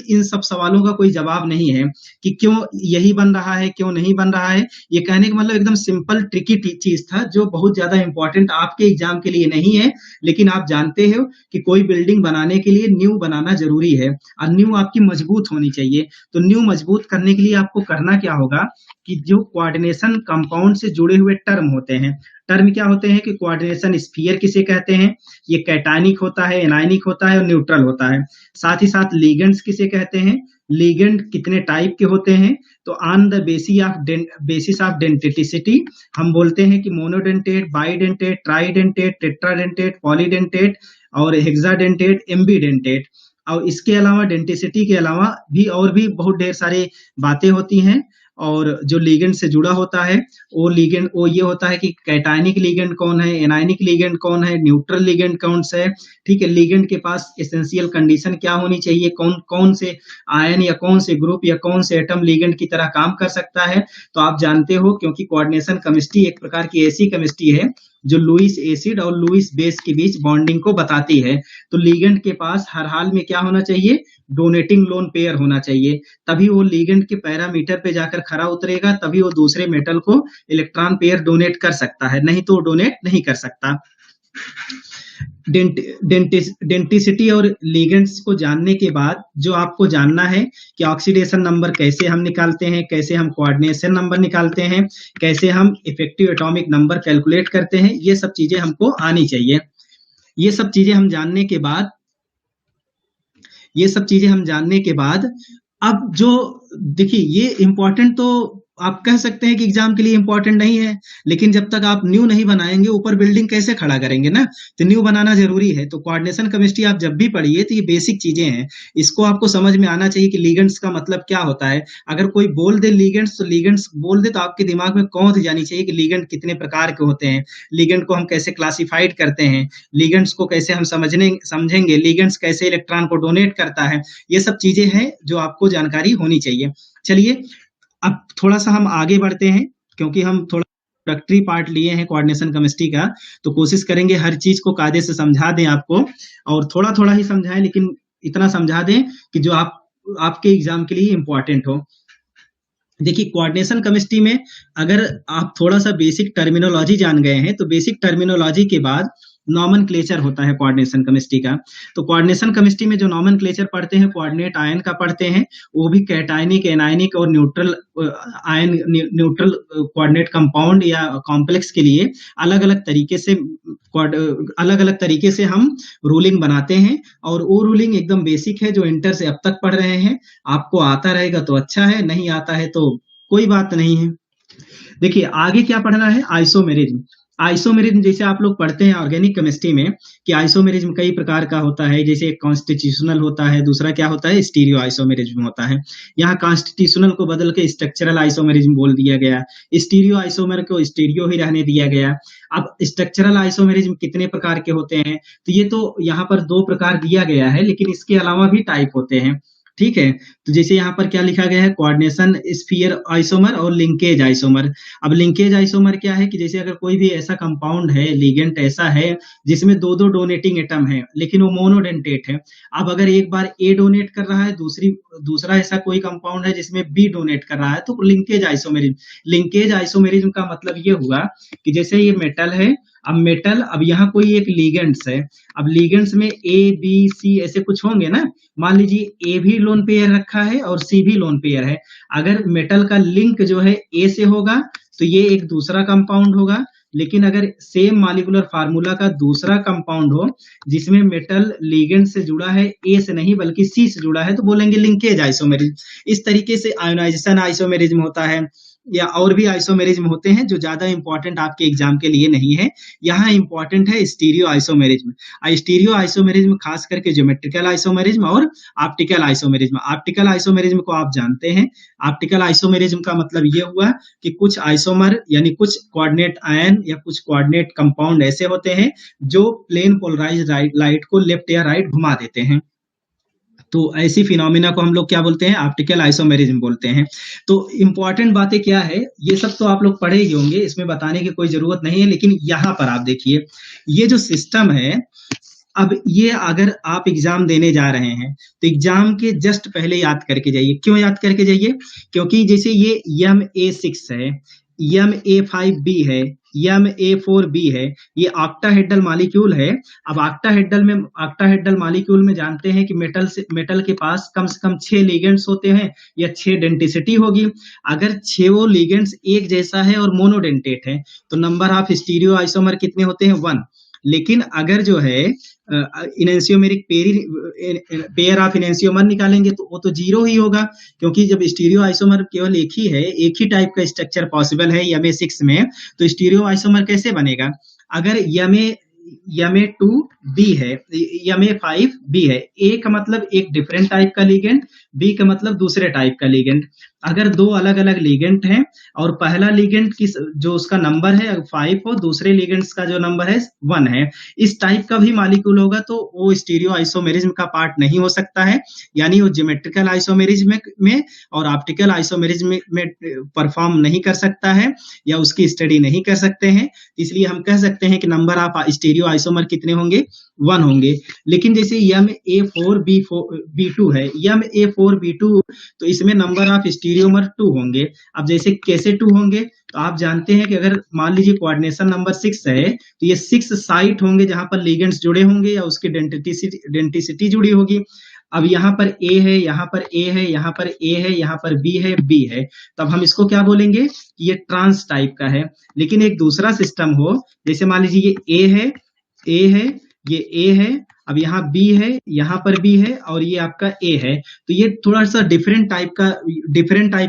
इन सब सवालों का कोई जवाब नहीं है कि क्यों यही बन रहा है क्यों नहीं बन रहा है। ये कहने का मतलब एकदम सिंपल ट्रिकी चीज था जो बहुत ज्यादा इंपॉर्टेंट आपके एग्जाम के लिए नहीं है, लेकिन आप जानते हो कि कोई बिल्डिंग बनाने के लिए न्यू बनाना जरूरी है और न्यू आपकी मजबूत होनी चाहिए। तो न्यू मजबूत करने के लिए आपको करना क्या होगा कि जो कोऑर्डिनेशन कंपाउंड से जुड़े हुए टर्म होते हैं, टर्म क्या होते हैं कि कोऑर्डिनेशन स्फीयर किसे कहते हैं, ये कैटायनिक होता है, एनायनिक होता है और न्यूट्रल होता है। साथ ही साथ लिगेंड्स किसे कहते हैं, लिगेंड कितने टाइप के होते हैं, तो ऑन द बेसिस ऑफ डेंटिटिसिटी हम बोलते हैं कि monodentate, bidentate, tridentate, tetradentate, polydentate और हेक्साडेंटेट, एम्बीडेंटेट। और इसके अलावा डेंटिसिटी के अलावा भी और भी बहुत ढेर सारी बातें होती हैं। और जो लिगेंड से जुड़ा होता है वो ये होता है कि कैटायनिक लिगेंड कौन है, एनायनिक लिगेंड कौन है, न्यूट्रल लिगेंड कौन सा है। ठीक है, लिगेंड के पास एसेंशियल कंडीशन क्या होनी चाहिए, कौन से आयन या कौन से ग्रुप या कौन से एटम लिगेंड की तरह काम कर सकता है। तो आप जानते हो क्योंकि कोऑर्डिनेशन केमिस्ट्री एक प्रकार की ऐसी केमिस्ट्री है जो लुईस एसिड और लुईस बेस के बीच बॉन्डिंग को बताती है। तो लिगेंड के पास हर हाल में क्या होना चाहिए, डोनेटिंग लोन पेयर होना चाहिए, तभी वो लिगेंड के पैरामीटर पे जाकर खरा उतरेगा, तभी वो दूसरे मेटल को इलेक्ट्रॉन पेयर डोनेट कर सकता है, नहीं तो डोनेट नहीं कर सकता। डेंटिसिटी और लिगेंड्स को जानने के बाद जो आपको जानना है कि ऑक्सीडेशन नंबर कैसे हम निकालते हैं, कैसे हम कोऑर्डिनेशन नंबर निकालते हैं, कैसे हम इफेक्टिव एटॉमिक नंबर कैलकुलेट करते हैं, ये सब चीजें हमको आनी चाहिए। ये सब चीजें हम जानने के बाद अब जो देखिए ये इंपॉर्टेंट तो आप कह सकते हैं कि एग्जाम के लिए इंपॉर्टेंट नहीं है, लेकिन जब तक आप न्यू नहीं बनाएंगे ऊपर बिल्डिंग कैसे खड़ा करेंगे ना, तो न्यू बनाना जरूरी है। तो कोऑर्डिनेशन केमिस्ट्री आप जब भी पढ़िए तो ये बेसिक चीजें हैं, इसको आपको समझ में आना चाहिए कि लिगेंड्स का मतलब क्या होता है। अगर कोई बोल दे लिगेंड्स, तो लिगेंड्स बोल दे तो आपके दिमाग में कौन जानी चाहिए कि लिगेंड कितने प्रकार के होते हैं, लिगेंड को हम कैसे क्लासिफाइड करते हैं, लिगेंड्स को कैसे हम समझेंगे, लिगेंड्स कैसे इलेक्ट्रॉन को डोनेट करता है। ये सब चीजें हैं जो आपको जानकारी होनी चाहिए। चलिए अब थोड़ा सा हम आगे बढ़ते हैं, क्योंकि हम थोड़ा इंट्रोडक्टरी पार्ट लिए हैं कोऑर्डिनेशन केमिस्ट्री का, तो कोशिश करेंगे हर चीज को कायदे से समझा दें आपको, और थोड़ा थोड़ा ही समझाएं, लेकिन इतना समझा दें कि जो आपके एग्जाम के लिए इंपॉर्टेंट हो। देखिए कोऑर्डिनेशन केमिस्ट्री में अगर आप थोड़ा सा बेसिक टर्मिनोलॉजी जान गए हैं, तो बेसिक टर्मिनोलॉजी के बाद नॉमेनक्लेचर होता है कोऑर्डिनेशन केमिस्ट्री का। तो कोऑर्डिनेशन केमिस्ट्री में जो नॉमेनक्लेचर पढ़ते हैं, कोऑर्डिनेट आयन का पढ़ते हैं, वो भी कैटायनिक, एनायनिक और neutral ion, neutral coordinate compound या कॉम्प्लेक्स के लिए अलग अलग तरीके से हम रूलिंग बनाते हैं। और वो रूलिंग एकदम बेसिक है, जो इंटर से अब तक पढ़ रहे हैं। आपको आता रहेगा तो अच्छा है, नहीं आता है तो कोई बात नहीं है। देखिए आगे क्या पढ़ना है, आइसोमेरिज्म। आइसोमेरिज्म जैसे आप लोग पढ़ते हैं ऑर्गेनिक केमिस्ट्री में कि आइसोमेरिज्म कई प्रकार का होता है, जैसे एक कॉन्स्टिट्यूशनल होता है, दूसरा क्या होता है, स्टीरियो आइसोमेरिज्म होता है। यहाँ कॉन्स्टिट्यूशनल को बदल के स्ट्रक्चरल आइसोमेरिज्म बोल दिया गया, स्टीरियो आइसोमर को स्टीरियो ही रहने दिया गया। अब स्ट्रक्चरल आइसोमेरिज्म कितने प्रकार के होते हैं, तो ये तो यहाँ पर 2 प्रकार दिया गया है, लेकिन इसके अलावा भी टाइप होते हैं। ठीक है, तो जैसे यहाँ पर क्या लिखा गया है, कोऑर्डिनेशन स्फीयर आइसोमर और लिंकेज आइसोमर। अब लिंकेज आइसोमर क्या है कि जैसे अगर कोई भी ऐसा कंपाउंड है, लिगेंड ऐसा है जिसमें 2 डोनेटिंग एटम है, लेकिन वो मोनोडेंटेट है। अब अगर एक बार ए डोनेट कर रहा है, दूसरा ऐसा कोई कंपाउंड है जिसमें बी डोनेट कर रहा है, तो लिंकेज आइसोमेरिज्म। लिंकेज आइसोमेरिज्म का मतलब ये हुआ कि जैसे ये मेटल है, अब यहाँ कोई एक लिगेंड्स है, अब लिगेंड्स में ए बी सी ऐसे कुछ होंगे ना। मान लीजिए ए भी लोन पेयर रखा है और सी भी लोन पेयर है। अगर मेटल का लिंक जो है ए से होगा तो ये एक दूसरा कंपाउंड होगा, लेकिन अगर सेम मॉलिक्यूलर फार्मूला का दूसरा कंपाउंड हो जिसमें मेटल लिगेंड से जुड़ा है, ए से नहीं बल्कि सी से जुड़ा है, तो बोलेंगे लिंकेज आइसोमेरिज्म। इस तरीके से आयोनाइजेशन आइसोमेरिज्म होता है, या और भी आइसोमेरिज्म होते हैं जो ज्यादा इंपॉर्टेंट आपके एग्जाम के लिए नहीं है। यहाँ इंपॉर्टेंट है स्टीरियो आइसोमेरिज्म। स्टीरियो आइसोमेरिज्म खास करके ज्योमेट्रिकल आइसोमेरिज्म और ऑप्टिकल आइसोमेरिज्म। ऑप्टिकल आइसोमेरिज्म को आप जानते हैं, ऑप्टिकल आइसोमेरिज्म का मतलब ये हुआ कि कुछ आइसोमर यानी कुछ कोऑर्डिनेट आयन या कुछ कोऑर्डिनेट कंपाउंड ऐसे होते हैं जो प्लेन पोलराइज्ड लाइट को लेफ्ट या राइट घुमा देते हैं। तो ऐसी फिनोमिना को हम लोग क्या बोलते हैं, ऑप्टिकल आइसोमेरिज्म बोलते हैं। तो इंपॉर्टेंट बातें क्या है, ये सब तो आप लोग पढ़े ही होंगे, इसमें बताने की कोई जरूरत नहीं है। लेकिन यहाँ पर आप देखिए, ये जो सिस्टम है, अब ये अगर आप एग्जाम देने जा रहे हैं तो एग्जाम के जस्ट पहले याद करके जाइए। क्यों याद करके जाइए, क्योंकि जैसे ये MA6 है, MA5B है, MA4B है, ये ऑक्टाहेड्रल मॉलिक्यूल है। अब ऑक्टाहेड्रल मॉलिक्यूल में जानते हैं कि मेटल के पास कम से कम 6 लिगेंड्स होते हैं या 6 डेंटिसिटी होगी। अगर 6 लिगेंड्स एक जैसा है और मोनोडेंटेट है तो नंबर ऑफ स्टीरियो आइसोमर कितने होते हैं, 1। लेकिन अगर जो है इनेंशियोमेरिक पेयर ऑफ इनेंशियोमर निकालेंगे तो वो तो 0 ही होगा, क्योंकि जब स्टीरियो आइसोमर केवल एक ही टाइप का स्ट्रक्चर पॉसिबल है MA6 में, तो स्टीरियो आइसोमर कैसे बनेगा। अगर MA2B है, MA5B है, A का मतलब एक डिफरेंट टाइप का लिगेंड, B का मतलब दूसरे टाइप का लिगेंड। अगर 2 अलग अलग लिगेंड हैं और पहला लिगेंड जो उसका नंबर है 5 हो, दूसरे लिगेंड्स का जो नंबर है 1 है, इस टाइप का भी मॉलिक्यूल होगा तो वो स्टीरियो आइसोमेरिज्म का पार्ट नहीं हो सकता है, यानी वो ज्योमेट्रिकल आइसोमेरिज्म में और ऑप्टिकल आइसोमेरिज्म में परफॉर्म नहीं कर सकता है या उसकी स्टडी नहीं कर सकते हैं। इसलिए हम कह सकते हैं कि नंबर ऑफ स्टीरियो आइसोमर कितने होंगे, 1 होंगे। लेकिन जैसे MA4B2 है, MA4B2, तो इसमें नंबर ऑफ स्टीरियोमर 2 होंगे। अब जैसे कैसे 2 होंगे, तो आप जानते हैं कि अगर मान लीजिए कोऑर्डिनेशन नंबर 6 है तो ये 6 साइट होंगे जहां पर लिगेंड्स जुड़े होंगे या उसकी डेंटिसिटी जुड़ी होगी। अब यहाँ पर A है, यहाँ पर A है, यहाँ पर A है, यहाँ पर B है, B है, तब हम इसको क्या बोलेंगे कि ये ट्रांस टाइप का है। लेकिन एक दूसरा सिस्टम हो, जैसे मान लीजिए ये A है, ये A है, अब यहाँ बी है, यहाँ पर बी है और ये आपका ए है, तो ये थोड़ा सा डिफरेंट टाइप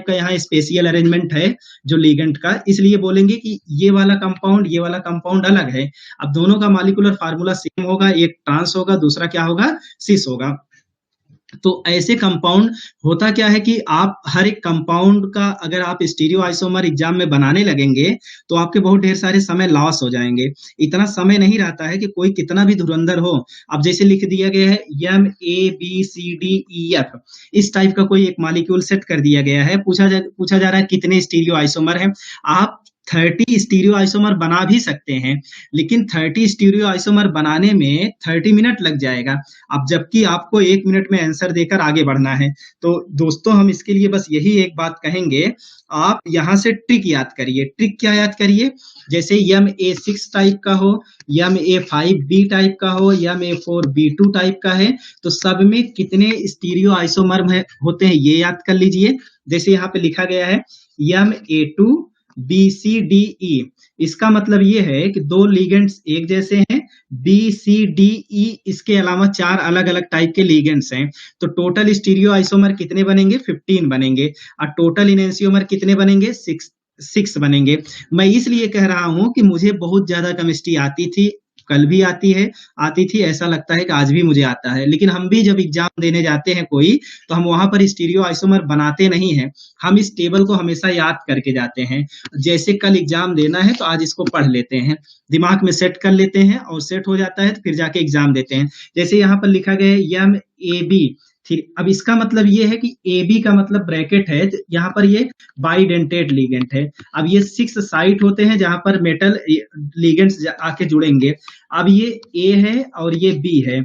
का यहाँ स्पेशियल अरेंजमेंट है जो लिगेंड का, इसलिए बोलेंगे कि ये वाला कंपाउंड अलग है। अब दोनों का मॉलिक्यूलर फार्मूला सेम होगा, एक ट्रांस होगा, दूसरा क्या होगा, सिस होगा। तो ऐसे कंपाउंड होता क्या है कि आप हर एक कंपाउंड का अगर आप स्टीरियो आइसोमर एग्जाम में बनाने लगेंगे तो आपके बहुत ढेर सारे समय लॉस हो जाएंगे। इतना समय नहीं रहता है कि कोई कितना भी धुरंधर हो। अब जैसे लिख दिया गया है MABCDEF, इस टाइप का कोई एक मॉलिक्यूल सेट कर दिया गया है, पूछा जा रहा है कितने स्टीरियो आइसोमर है। आप 30 स्टीरियो आइसोमर बना भी सकते हैं, लेकिन 30 स्टीरियो आइसोमर बनाने में 30 मिनट लग जाएगा। अब जबकि आपको 1 मिनट में आंसर देकर आगे बढ़ना है। तो दोस्तों हम इसके लिए बस यही एक बात कहेंगे, आप यहाँ से ट्रिक याद करिए। ट्रिक क्या याद करिए, जैसे MA6 टाइप का हो, MA5B टाइप का हो, MA4B2 टाइप का है, तो सब में कितने स्टीरियो आइसोमर होते हैं ये याद कर लीजिए। जैसे यहाँ पे लिखा गया है MA2BCDE, इसका मतलब ये है कि दो लिगेंड्स एक जैसे हैं, BCDE इसके अलावा 4 अलग अलग टाइप के लिगेंड्स हैं, तो टोटल स्टीरियो आइसोमर कितने बनेंगे, 15 बनेंगे, और टोटल इनेंसियोमर कितने बनेंगे, 6 बनेंगे। मैं इसलिए कह रहा हूं कि मुझे बहुत ज्यादा केमिस्ट्री आती थी, कल भी आती थी, ऐसा लगता है कि आज भी मुझे आता है, लेकिन हम भी जब एग्जाम देने जाते हैं कोई, तो हम वहां पर स्टीरियो आइसोमर बनाते नहीं हैं, हम इस टेबल को हमेशा याद करके जाते हैं। जैसे कल एग्जाम देना है तो आज इसको पढ़ लेते हैं, दिमाग में सेट कर लेते हैं, और सेट हो जाता है तो फिर जाके एग्जाम देते हैं। जैसे यहाँ पर लिखा गया है MAB, अब इसका मतलब ये है कि AB का मतलब ब्रैकेट है, यहाँ पर ये बाइडेंटेट लिगेंड है। अब ये 6 साइट होते हैं जहां पर मेटल लिगेंड्स आके जुड़ेंगे। अब ये A है और ये B है,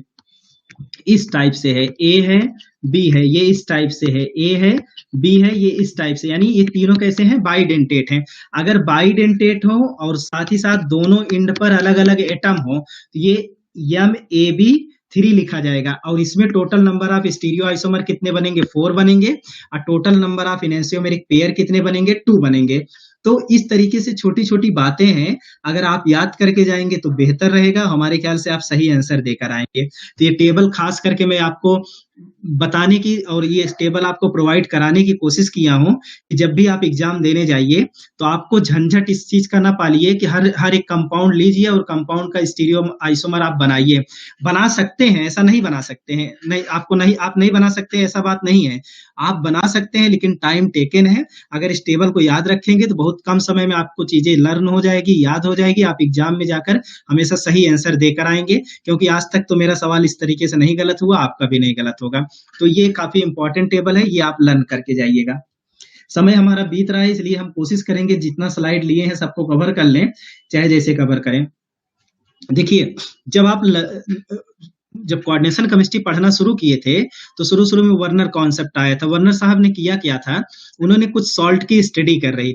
इस टाइप से है, A है B है, ये इस टाइप से है, A है B है, ये इस टाइप से, यानी ये तीनों कैसे हैं, बाइडेंटेट हैं। अगर बाइडेंटेट हो और साथ ही साथ दोनों एंड पर अलग अलग एटम हो तो ये MAB3 लिखा जाएगा, और इसमें total number of stereo isomer कितने बनेंगे, 4 बनेंगे, और टोटल नंबर ऑफ इनेंसियोमेरिक पेयर कितने बनेंगे, 2 बनेंगे। तो इस तरीके से छोटी छोटी बातें हैं, अगर आप याद करके जाएंगे तो बेहतर रहेगा, हमारे ख्याल से आप सही आंसर देकर आएंगे। तो ये टेबल खास करके मैं आपको बताने की और ये टेबल आपको प्रोवाइड कराने की कोशिश किया हूं कि जब भी आप एग्जाम देने जाइए तो आपको झंझट इस चीज का ना पालिए कि हर एक कंपाउंड लीजिए और कंपाउंड का स्टीरियो आइसोमर आप बनाइए। बना सकते हैं, ऐसा नहीं बना सकते हैं, नहीं आप नहीं बना सकते, ऐसा बात नहीं है, आप बना सकते हैं, लेकिन टाइम टेकन है। अगर इस टेबल को याद रखेंगे तो बहुत कम समय में आपको चीजें लर्न हो जाएगी, याद हो जाएगी, आप एग्जाम में जाकर हमेशा सही आंसर देकर आएंगे, क्योंकि आज तक तो मेरा सवाल इस तरीके से नहीं गलत हुआ, आपका भी नहीं गलत होगा। तो ये काफी इंपॉर्टेंट टेबल है, ये आप लर्न करके जाइएगा। समय हमारा बीत रहा है, इसलिए हम कोशिश करेंगे जितना स्लाइड लिए हैं सबको कवर कर लें, चाहे जैसे कवर करें। देखिए, जब कोऑर्डिनेशन केमिस्ट्री पढ़ना शुरू किए थे तो शुरू में वर्नर कॉन्सेप्ट आया था। वर्नर साहब ने किया क्या था, उन्होंने कुछ सॉल्ट की स्टडी कर रहे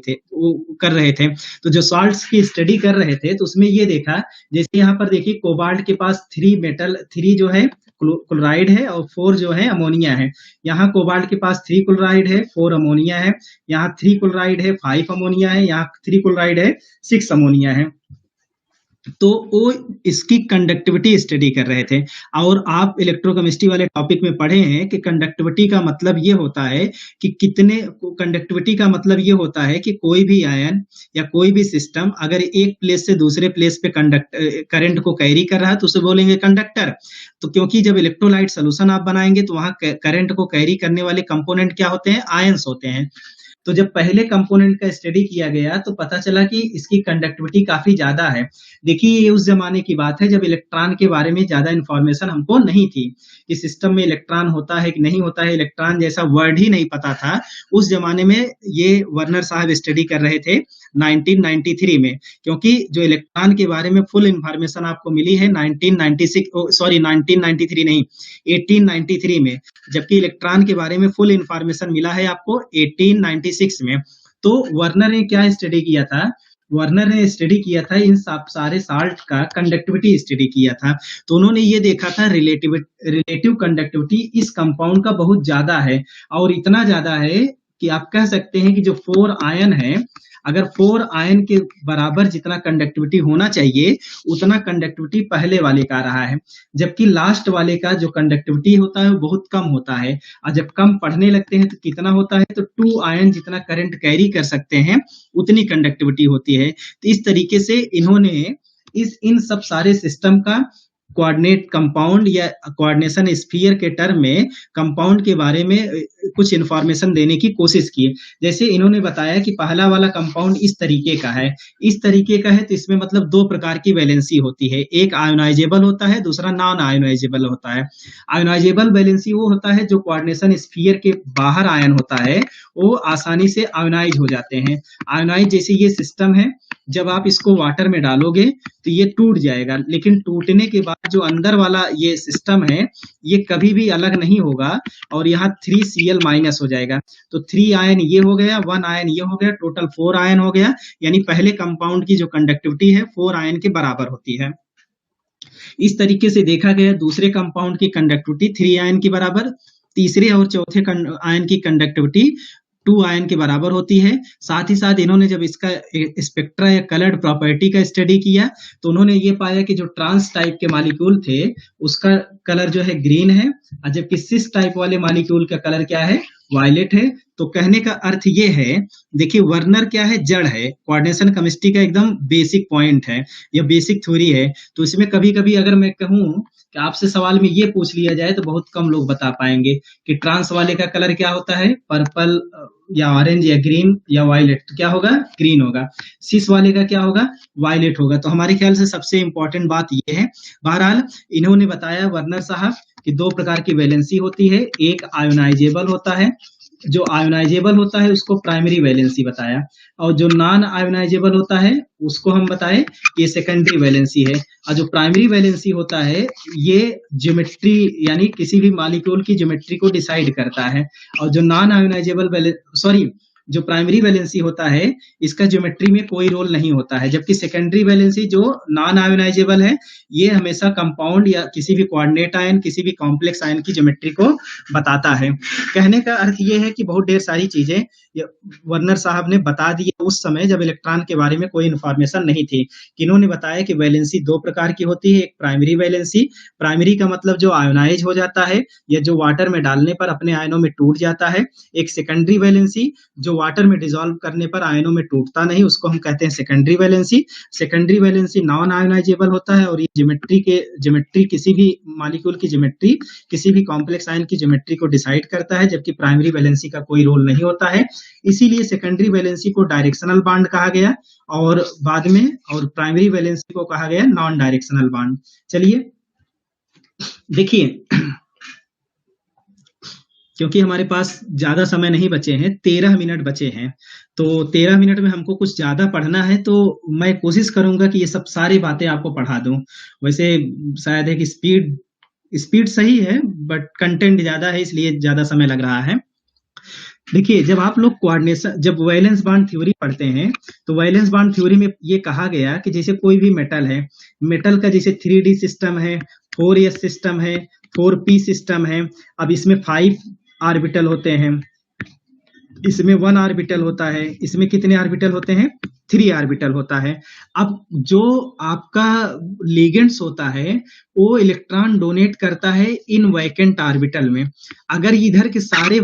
थे। तो जो सॉल्ट्स की स्टडी कर रहे थे तो उसमें ये देखा, जैसे यहाँ पर देखिए कोबाल्ट के पास 3 जो है क्लोराइड है और 4 जो है अमोनिया है। यहाँ कोबाल्ट के पास 3 क्लोराइड है, 4 अमोनिया है, यहाँ 3 क्लोराइड है, 5 अमोनिया है, यहाँ 3 क्लोराइड है, 6 अमोनिया है। तो वो इसकी कंडक्टिविटी स्टडी कर रहे थे। और आप इलेक्ट्रोकेमिस्ट्री वाले टॉपिक में पढ़े हैं कि कंडक्टिविटी का मतलब ये होता है कि कंडक्टिविटी का मतलब ये होता है कि कोई भी आयन या कोई भी सिस्टम अगर एक प्लेस से दूसरे प्लेस पे करंट को कैरी कर रहा है तो उसे बोलेंगे कंडक्टर। तो क्योंकि जब इलेक्ट्रोलाइट सोल्यूशन आप बनाएंगे तो वहां करंट को कैरी करने वाले कंपोनेंट क्या होते हैं, आयंस होते हैं। तो जब पहले कंपोनेंट का स्टडी किया गया तो पता चला कि इसकी कंडक्टिविटी काफी ज्यादा है। देखिए, ये उस जमाने की बात है जब इलेक्ट्रॉन के बारे में ज्यादा इंफॉर्मेशन हमको नहीं थी कि सिस्टम में इलेक्ट्रॉन होता है कि नहीं होता है, इलेक्ट्रॉन जैसा वर्ड ही नहीं पता था। उस जमाने में ये वर्नर साहब स्टडी कर रहे थे 1993 में, क्योंकि जो इलेक्ट्रॉन के बारे में फुल इंफॉर्मेशन आपको मिली है 1993 नहीं, 1893 में, जबकि इलेक्ट्रॉन के बारे में फुल इंफॉर्मेशन मिला है आपको 1896 में। तो वर्नर ने क्या स्टडी किया था, वर्नर ने स्टडी किया था इन सारे साल्ट का कंडक्टिविटी स्टडी किया था। तो उन्होंने ये देखा था रिलेटिव कंडक्टिविटी इस कंपाउंड का बहुत ज्यादा है, और इतना ज्यादा है कि आप कह सकते हैं कि जो 4 आयन है, अगर 4 आयन के बराबर जितना कंडक्टिविटी होना चाहिए उतना कंडक्टिविटी पहले वाले का रहा है, जबकि लास्ट वाले का जो कंडक्टिविटी होता है वो बहुत कम होता है। और जब कम पढ़ने लगते हैं तो कितना होता है, तो 2 आयन जितना करंट कैरी कर सकते हैं उतनी कंडक्टिविटी होती है। तो इस तरीके से इन्होंने इन सब सारे सिस्टम का कोऑर्डिनेट कंपाउंड या कोऑर्डिनेशन स्फीयर के टर्म में कंपाउंड के बारे में कुछ इंफॉर्मेशन देने की कोशिश की। जैसे इन्होंने बताया कि पहला वाला कंपाउंड इस तरीके का है, इस तरीके का है, तो इसमें मतलब 2 प्रकार की वैलेंसी होती है, एक आयोनाइजेबल होता है, दूसरा नॉन आयोनाइजेबल होता है। आयोनाइजेबल वैलेंसी वो होता है जो कोऑर्डिनेशन स्फीयर के बाहर आयन होता है वो आसानी से आयोनाइज हो जाते हैं। आयोनाइज जैसे ये सिस्टम है, जब आप इसको वाटर में डालोगे तो ये टूट जाएगा, लेकिन टूटने के बाद जो अंदर वाला ये सिस्टम है ये कभी भी अलग नहीं होगा और यहाँ 3Cl- हो जाएगा। तो 3 आयन ये हो गया, 1 आयन ये हो गया, टोटल 4 आयन हो गया। यानी पहले कंपाउंड की जो कंडक्टिविटी है 4 आयन के बराबर होती है। इस तरीके से देखा गया दूसरे कंपाउंड की कंडक्टिविटी 3 आयन के बराबर, तीसरे और चौथे आयन की कंडक्टिविटी 2 आयन के बराबर होती है। साथ ही साथ इन्होंने जब इसका स्पेक्ट्रा या कलर्ड प्रॉपर्टी का स्टडी किया तो उन्होंने ये पाया कि जो ट्रांस टाइप के मॉलिक्यूल थे उसका कलर जो है ग्रीन है, और जबकि सिस टाइप वाले मॉलिक्यूल का कलर क्या है, वायलेट है। तो कहने का अर्थ ये है, देखिए वर्नर क्या है, जड़ है, कोऑर्डिनेशन केमिस्ट्री का एकदम बेसिक पॉइंट है या बेसिक थ्योरी है। तो इसमें कभी कभी अगर मैं कहूँ कि आपसे सवाल में ये पूछ लिया जाए तो बहुत कम लोग बता पाएंगे कि ट्रांस वाले का कलर क्या होता है, पर्पल या ऑरेंज या ग्रीन या वायलेट, तो क्या होगा, ग्रीन होगा। सिस वाले का क्या होगा, वायलेट होगा। तो हमारे ख्याल से सबसे इंपॉर्टेंट बात ये है। बहरहाल इन्होंने बताया वर्नर साहब कि 2 प्रकार की वैलेंसी होती है, एक आयोनाइजेबल होता है, जो आयोनाइजेबल होता है उसको प्राइमरी वैलेंसी बताया, और जो नॉन आयोनाइजेबल होता है उसको हम बताए ये सेकेंडरी वैलेंसी है। और जो प्राइमरी वैलेंसी होता है ये ज्योमेट्री यानी किसी भी मॉलिक्यूल की ज्योमेट्री को डिसाइड करता है, और जो नॉन आयोनाइजेबल जो प्राइमरी वैलेंसी होता है इसका ज्योमेट्री में कोई रोल नहीं होता है, जबकि सेकेंडरी वैलेंसी जो नॉन आयोनाइजेबल है ये हमेशा कंपाउंड या किसी भी कोऑर्डिनेट आयन, किसी भी कॉम्प्लेक्स आयन की ज्योमेट्री को बताता है। कहने का अर्थ ये है कि बहुत ढेर सारी चीजें वर्नर साहब ने बता दी उस समय जब इलेक्ट्रॉन के बारे में कोई इंफॉर्मेशन नहीं थी। किन्होंने बताया कि वैलेंसी 2 प्रकार की होती है, एक प्राइमरी वैलेंसी, प्राइमरी का मतलब जो आयोनाइज हो जाता है या जो वाटर में डालने पर अपने आयनों में टूट जाता है, एक सेकेंडरी वैलेंसी जो वाटर में डिसॉल्व करने पर आयनों में टूटता नहीं, उसको हम कहते हैं secondary valency. Secondary valency non ionisable होता है और ये ज्योमेट्री किसी भी मॉलिक्यूल की ज्योमेट्री, किसी भी कॉम्प्लेक्स आयन की ज्योमेट्री को डिसाइड करता है, जबकि प्राइमरी वैलेंसी का कोई रोल नहीं होता है। इसीलिए सेकेंडरी वैलेंसी को डायरेक्शनल बॉन्ड कहा गया और बाद में और प्राइमरी वैलेंसी को कहा गया नॉन डायरेक्शनल बॉन्ड। चलिए देखिए, क्योंकि हमारे पास ज्यादा समय नहीं बचे हैं, 13 मिनट बचे हैं, तो 13 मिनट में हमको कुछ ज्यादा पढ़ना है, तो मैं कोशिश करूंगा कि ये सब सारी बातें आपको पढ़ा दूं। वैसे शायद है कि स्पीड सही है बट कंटेंट ज्यादा है इसलिए ज्यादा समय लग रहा है। देखिए जब आप लोग जब वैलेंस बॉन्ड थ्योरी पढ़ते हैं तो वैलेंस बॉन्ड थ्योरी में ये कहा गया कि जैसे कोई भी मेटल है, मेटल का जैसे 3D सिस्टम है, 4s सिस्टम है, 4p सिस्टम है। अब इसमें 5 ऑर्बिटल होते हैं, इसमें 1 ऑर्बिटल होता है, इसमें कितने ऑर्बिटल होते हैं, 3 ऑर्बिटल होता है। अब जो आपका लिगेंड्स होता है वो इलेक्ट्रॉन डोनेट करता है इन वैकेंट ऑर्बिटल में। अगर इधर के सारे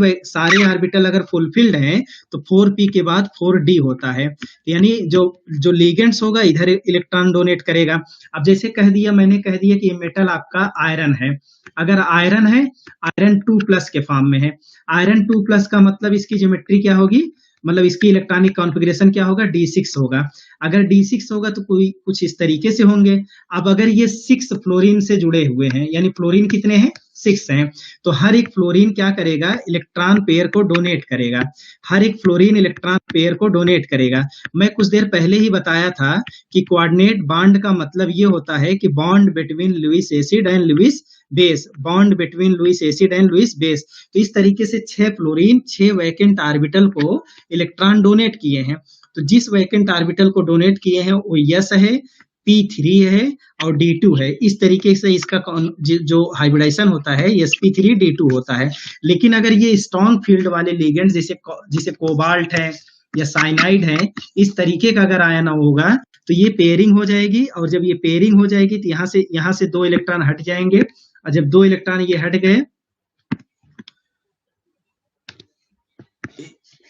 ऑर्बिटल अगर फुलफिल्ड हैं तो 4p के बाद 4d होता है, यानी जो लिगेंड्स होगा इधर इलेक्ट्रॉन डोनेट करेगा। अब जैसे मैंने कह दिया कि ये मेटल आपका आयरन है, अगर आयरन है, आयरन 2+ के फॉर्म में है, आयरन 2+ का मतलब इसकी ज्योमेट्री क्या होगी, मतलब इसकी इलेक्ट्रॉनिक कॉन्फ़िगरेशन क्या होगा, D6 होगा। अगर D6 होगा तो कोई कुछ इस तरीके से होंगे। अब अगर ये 6 फ्लोरीन से जुड़े हुए हैं, यानी फ्लोरीन कितने हैं, 6 हैं, तो हर एक फ्लोरीन क्या करेगा, इलेक्ट्रॉन पेयर को डोनेट करेगा, हर एक फ्लोरीन इलेक्ट्रॉन पेयर को डोनेट करेगा। मैं कुछ देर पहले ही बताया था कि कोऑर्डिनेट बॉन्ड का मतलब ये होता है कि bond between Lewis acid and Lewis base, bond between Lewis acid and Lewis base. तो इस तरीके से 6 फ्लोरीन 6 वैकेंट ऑर्बिटल को इलेक्ट्रॉन डोनेट किए हैं। तो जिस वैकेंट ऑर्बिटल को डोनेट किए हैं वो यस है, P3 है और D2 है। इस तरीके से इसका जो हाइब्रिडाइजेशन होता है sp3 D2 होता है। लेकिन अगर ये स्ट्रॉन्ग फील्ड वाले लिगेंड्स जैसे कोबाल्ट है या साइनाइड है, इस तरीके का अगर आयन होगा तो ये पेयरिंग हो जाएगी, और जब ये पेयरिंग हो जाएगी तो यहाँ से 2 इलेक्ट्रॉन हट जाएंगे, और जब 2 इलेक्ट्रॉन ये हट गए,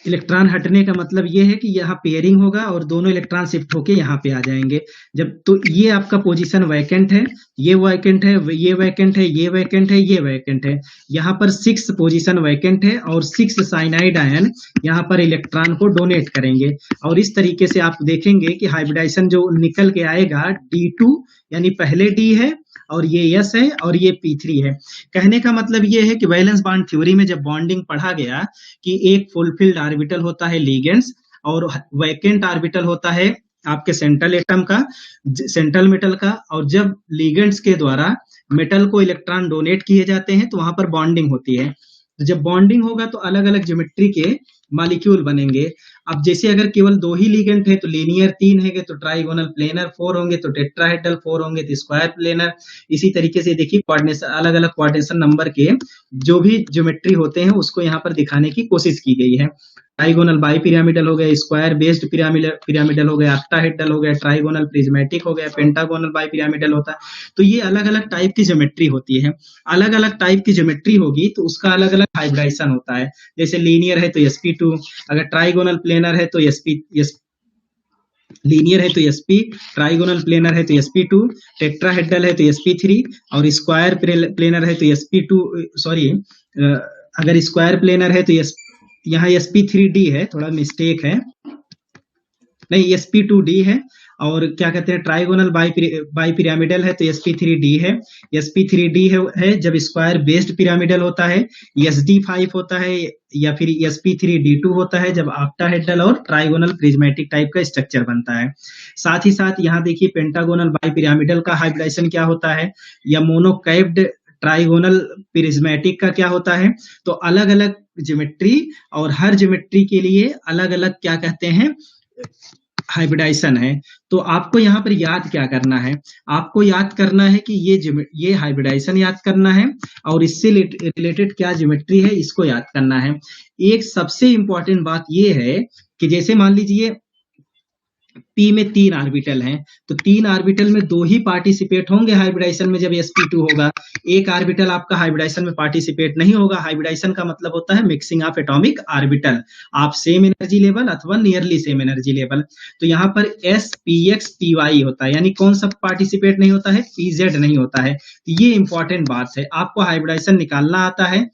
इलेक्ट्रॉन हटने का मतलब ये है कि यहाँ पेयरिंग होगा और दोनों इलेक्ट्रॉन शिफ्ट होके यहाँ पे आ जाएंगे। जब तो ये आपका पोजीशन वैकेंट है, ये वैकेंट है, ये वैकेंट है, ये वैकेंट है, ये वैकेंट है। यहाँ पर 6 पोजीशन वैकेंट है और 6 साइनाइड आयन यहाँ पर इलेक्ट्रॉन को डोनेट करेंगे। और इस तरीके से आप देखेंगे कि हाइब्रिडाइजेशन जो निकल के आएगा D2, यानी पहले D है और ये S है और ये P3 है। कहने का मतलब ये है कि वैलेंस बॉन्ड थ्योरी में जब बॉन्डिंग पढ़ा गया कि एक फुलफिल्ड ऑर्बिटल होता है लिगेंड्स और वैकेंट ऑर्बिटल होता है आपके सेंट्रल एटम का, सेंट्रल मेटल का, और जब लिगेंड्स के द्वारा मेटल को इलेक्ट्रॉन डोनेट किए जाते हैं तो वहां पर बॉन्डिंग होती है। तो जब बॉन्डिंग होगा तो अलग अलग ज्योमेट्री के मॉलिक्यूल बनेंगे। अब जैसे अगर केवल 2 ही लिगेंड है तो लीनियर 3 है तो ट्राइगोनल प्लेनर 4 होंगे, तो टेट्राहेड्रल 4 होंगे तो स्क्वायर प्लेनर। इसी तरीके से देखिए कोऑर्डिनेशन, अलग अलग कोऑर्डिनेशन नंबर के जो भी ज्योमेट्री होते हैं उसको यहाँ पर दिखाने की कोशिश की गई है। ट्राइगोनल बाई पिरामिडल हो गया, स्क्वायर बेस्ड पिरामिडल हो गया, ऑक्टाहेड्रल हो गया, ट्राइगोनल प्रिज्मेटिक हो गया, पेंटागोनल बाई पिरामिडल होता है। तो ये अलग अलग टाइप की ज्योमेट्री होती है। अलग अलग टाइप की ज्योमेट्री होगी तो उसका अलग अलग हाइब्रिडाइजेशन होता है। जैसे लीनियर है तो sp2, अगर ट्राइगोनल प्लेनर है तो लीनियर है तो sp, ट्राइगोनल प्लेनर है तो sp2, टेट्राहेड्रल है तो sp3, और स्क्वायर प्लेनर है तो sp2, सॉरी, अगर स्क्वायर प्लेनर है तो यहाँ sp3d है, थोड़ा मिस्टेक है, नहीं sp2d है। और क्या कहते हैं, ट्राइगोनल बाई पिरामिडल है तो sp3d है। sp3d है जब स्क्वायर बेस्ड पिरामिडल होता है, sd5 होता है, या फिर sp3d2 होता है जब ऑक्टाहेड्रल और ट्राइगोनल प्रिज्मेटिक टाइप का स्ट्रक्चर बनता है। साथ ही साथ यहाँ देखिए पेंटागोनल बाई पिरामिडल का हाइब्रिडाइजेशन क्या होता है, या मोनोकैप्ड ट्राइगोनल प्रिज्मेटिक का क्या होता है। तो अलग अलग ज्योमेट्री, और हर ज्योमेट्री के लिए अलग अलग क्या कहते हैं हाइब्रिडाइजेशन है। तो आपको यहाँ पर याद क्या करना है, आपको याद करना है कि ये हाइब्रिडाइजेशन याद करना है, और इससे रिलेटेड क्या ज्योमेट्री है इसको याद करना है। एक सबसे इंपॉर्टेंट बात ये है कि जैसे मान लीजिए P में 3 ऑर्बिटल हैं, तो 3 ऑर्बिटल में 2 ही पार्टिसिपेट होंगे हाइब्रिडाइजेशन में जब sp2 होगा। एक ऑर्बिटल आपका हाइब्रिडाइजेशन में पार्टिसिपेट नहीं होगा। हाइब्रिडाइजेशन का मतलब होता है मिक्सिंग ऑफ एटॉमिक ऑर्बिटल, आप सेम एनर्जी लेवल अथवा नियरली सेम एनर्जी लेवल। तो यहाँ पर s px py होता है, यानी कौन सा पार्टिसिपेट नहीं होता है, pz नहीं होता है। तो ये इंपॉर्टेंट बात है, आपको हाइब्रिडाइजेशन निकालना आता है,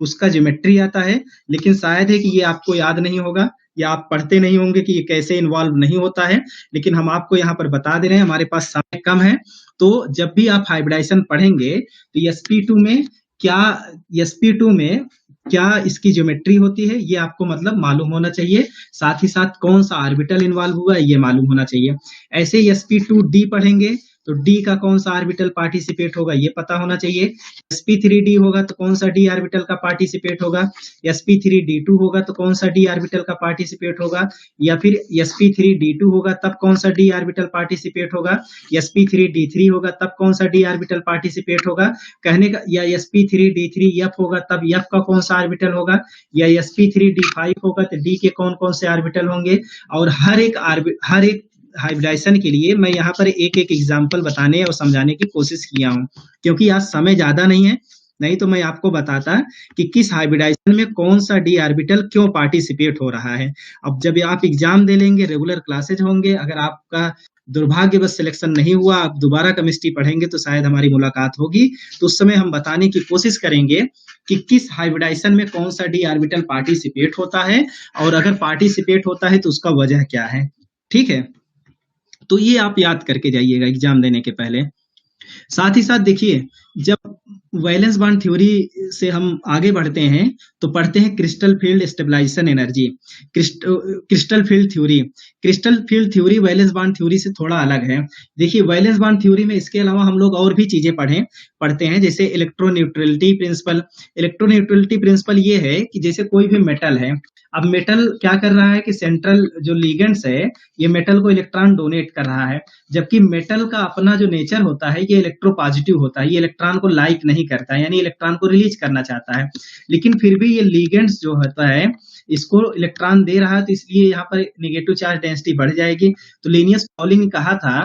उसका ज्योमेट्री आता है, लेकिन शायद है कि ये आपको याद नहीं होगा या आप पढ़ते नहीं होंगे कि ये कैसे इन्वॉल्व नहीं होता है। लेकिन हम आपको यहाँ पर बता दे रहे हैं, हमारे पास समय कम है, तो जब भी आप हाइब्रिडाइजेशन पढ़ेंगे तो sp2 में क्या इसकी ज्योमेट्री होती है ये आपको मतलब मालूम होना चाहिए। साथ ही साथ कौन सा ऑर्बिटल इन्वॉल्व हुआ ये मालूम होना चाहिए। ऐसे ही sp2d पढ़ेंगे तो d का कौन सा ऑर्बिटल पार्टिसिपेट होगा ये पता होना चाहिए। sp3d होगा तो कौन सा d ऑर्बिटल का पार्टिसिपेट होगा, sp3d2 होगा तो कौन सा d ऑर्बिटल का पार्टिसिपेट होगा, या फिर sp3d2 होगा तब कौन सा d ऑर्बिटल पार्टिसिपेट होगा, sp3d3 होगा तब कौन सा d ऑर्बिटल पार्टिसिपेट होगा। कहने का, या sp3d3f होगा तब f का कौन सा ऑर्बिटल होगा, या sp3d5 होगा तो d के कौन कौन से ऑर्बिटल होंगे। और हर एक हाइब्रिडाइजेशन के लिए मैं यहाँ पर एक एक एग्जाम्पल बताने और समझाने की कोशिश किया हूँ, क्योंकि आज समय ज्यादा नहीं है, नहीं तो मैं आपको बताता कि किस हाइब्रिडाइजेशन में कौन सा डी ऑर्बिटल क्यों पार्टिसिपेट हो रहा है। अब जब आप एग्जाम दे लेंगे, रेगुलर क्लासेज होंगे, अगर आपका दुर्भाग्यवश सिलेक्शन नहीं हुआ, आप दोबारा केमिस्ट्री पढ़ेंगे तो शायद हमारी मुलाकात होगी, तो उस समय हम बताने की कोशिश करेंगे कि किस हाइब्रिडाइजेशन में कौन सा डी ऑर्बिटल पार्टिसिपेट होता है, और अगर पार्टिसिपेट होता है तो उसका वजह क्या है। ठीक है, तो ये आप याद करके जाइएगा एग्जाम देने के पहले। साथ ही साथ देखिए, जब वैलेंस बॉन्ड थ्योरी से हम आगे बढ़ते हैं तो पढ़ते हैं crystal field stabilization energy, crystal field theory. Crystal field theory valence bond theory से थोड़ा अलग है। देखिए वैलेंस बॉन्ड थ्योरी में इसके अलावा हम लोग और भी चीजें पढ़ते हैं, जैसे इलेक्ट्रोन्यूट्रलिटी प्रिंसिपल। इलेक्ट्रोन्यूट्रलिटी प्रिंसिपल ये है कि जैसे कोई भी मेटल है, अब मेटल क्या कर रहा है कि सेंट्रल जो लिगेंड्स है ये मेटल को इलेक्ट्रॉन डोनेट कर रहा है, जबकि मेटल का अपना जो नेचर होता है ये इलेक्ट्रोपॉजिटिव होता है, ये इलेक्ट्रॉन को लाइक नहीं करता है, यानी इलेक्ट्रॉन को रिलीज करना चाहता है। लेकिन फिर भी ये लिगेंड्स जो होता है इसको इलेक्ट्रॉन दे रहा है, तो इसलिए यहाँ पर नेगेटिव चार्ज डेंसिटी बढ़ जाएगी। तो लिनियस पॉलिंग ने कहा था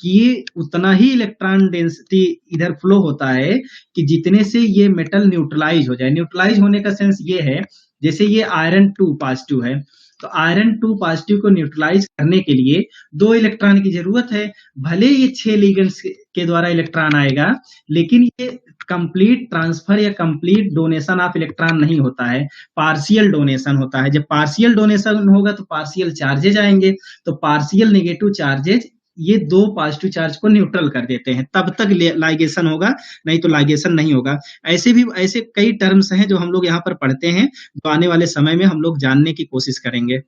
कि ये उतना ही इलेक्ट्रॉन डेंसिटी इधर फ्लो होता है कि जितने से ये मेटल न्यूट्रलाइज हो जाए। न्यूट्रलाइज होने का सेंस ये है, जैसे ये आयरन 2 पॉजिटिव है, तो आयरन 2 पॉजिटिव को न्यूट्रलाइज करने के लिए 2 इलेक्ट्रॉन की जरूरत है। भले ये 6 लिगेंड्स के द्वारा इलेक्ट्रॉन आएगा, लेकिन ये कंप्लीट ट्रांसफर या कंप्लीट डोनेशन ऑफ इलेक्ट्रॉन नहीं होता है, पार्शियल डोनेशन होता है। जब पार्शियल डोनेशन होगा तो पार्शियल चार्जेज आएंगे, तो पार्शियल नेगेटिव चार्जेज ये 2 पॉजिटिव चार्ज को न्यूट्रल कर देते हैं, तब तक लाइगेशन होगा, नहीं तो लाइगेशन नहीं होगा। ऐसे कई टर्म्स हैं जो हम लोग यहाँ पर पढ़ते हैं, जो आने वाले समय में हम लोग जानने की कोशिश करेंगे।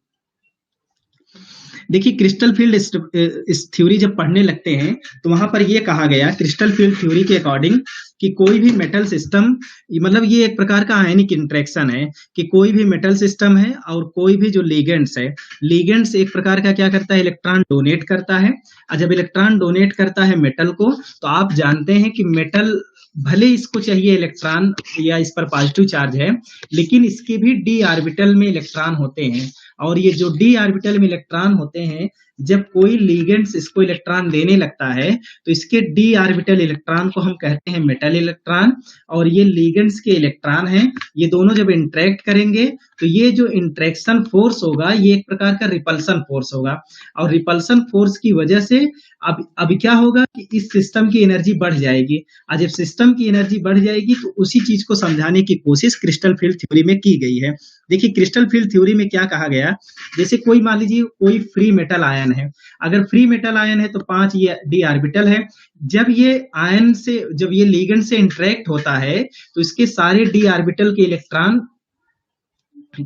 देखिए क्रिस्टल फील्ड इस थ्योरी जब पढ़ने लगते हैं तो वहां पर ये कहा गया क्रिस्टल फील्ड थ्योरी के अकॉर्डिंग कि कोई भी मेटल सिस्टम, मतलब ये एक प्रकार का आयनिक इंटरेक्शन है कि कोई भी मेटल सिस्टम है और कोई भी जो लिगेंड्स है, लिगेंड्स एक प्रकार का क्या करता है, इलेक्ट्रॉन डोनेट करता है। और जब इलेक्ट्रॉन डोनेट करता है मेटल को, तो आप जानते हैं कि मेटल भले इसको चाहिए इलेक्ट्रॉन या इस पर पॉजिटिव चार्ज है, लेकिन इसके भी डी ऑर्बिटल में इलेक्ट्रॉन होते हैं। और ये जो डी ऑर्बिटल में इलेक्ट्रॉन होते हैं, जब कोई लिगेंड्स इसको इलेक्ट्रॉन देने लगता है तो इसके डी ऑर्बिटल इलेक्ट्रॉन को हम कहते हैं मेटल इलेक्ट्रॉन, और ये लिगेंड्स के इलेक्ट्रॉन हैं, ये दोनों जब इंटरेक्ट करेंगे तो ये जो इंटरेक्शन फोर्स होगा ये एक प्रकार का रिपल्सन फोर्स होगा। और रिपल्सन फोर्स की वजह से अब क्या होगा कि इस सिस्टम की एनर्जी बढ़ जाएगी, और जब सिस्टम की एनर्जी बढ़ जाएगी तो उसी चीज को समझाने की कोशिश क्रिस्टल फील्ड थ्योरी में की गई है। देखिए क्रिस्टल फील्ड थ्योरी में क्या कहा गया, जैसे कोई मान लीजिए कोई फ्री मेटल आयन है, अगर फ्री मेटल आयन है तो 5 ये डी ऑर्बिटल है। जब ये लिगेंड से इंटरेक्ट होता है तो इसके सारे डी ऑर्बिटल के इलेक्ट्रॉन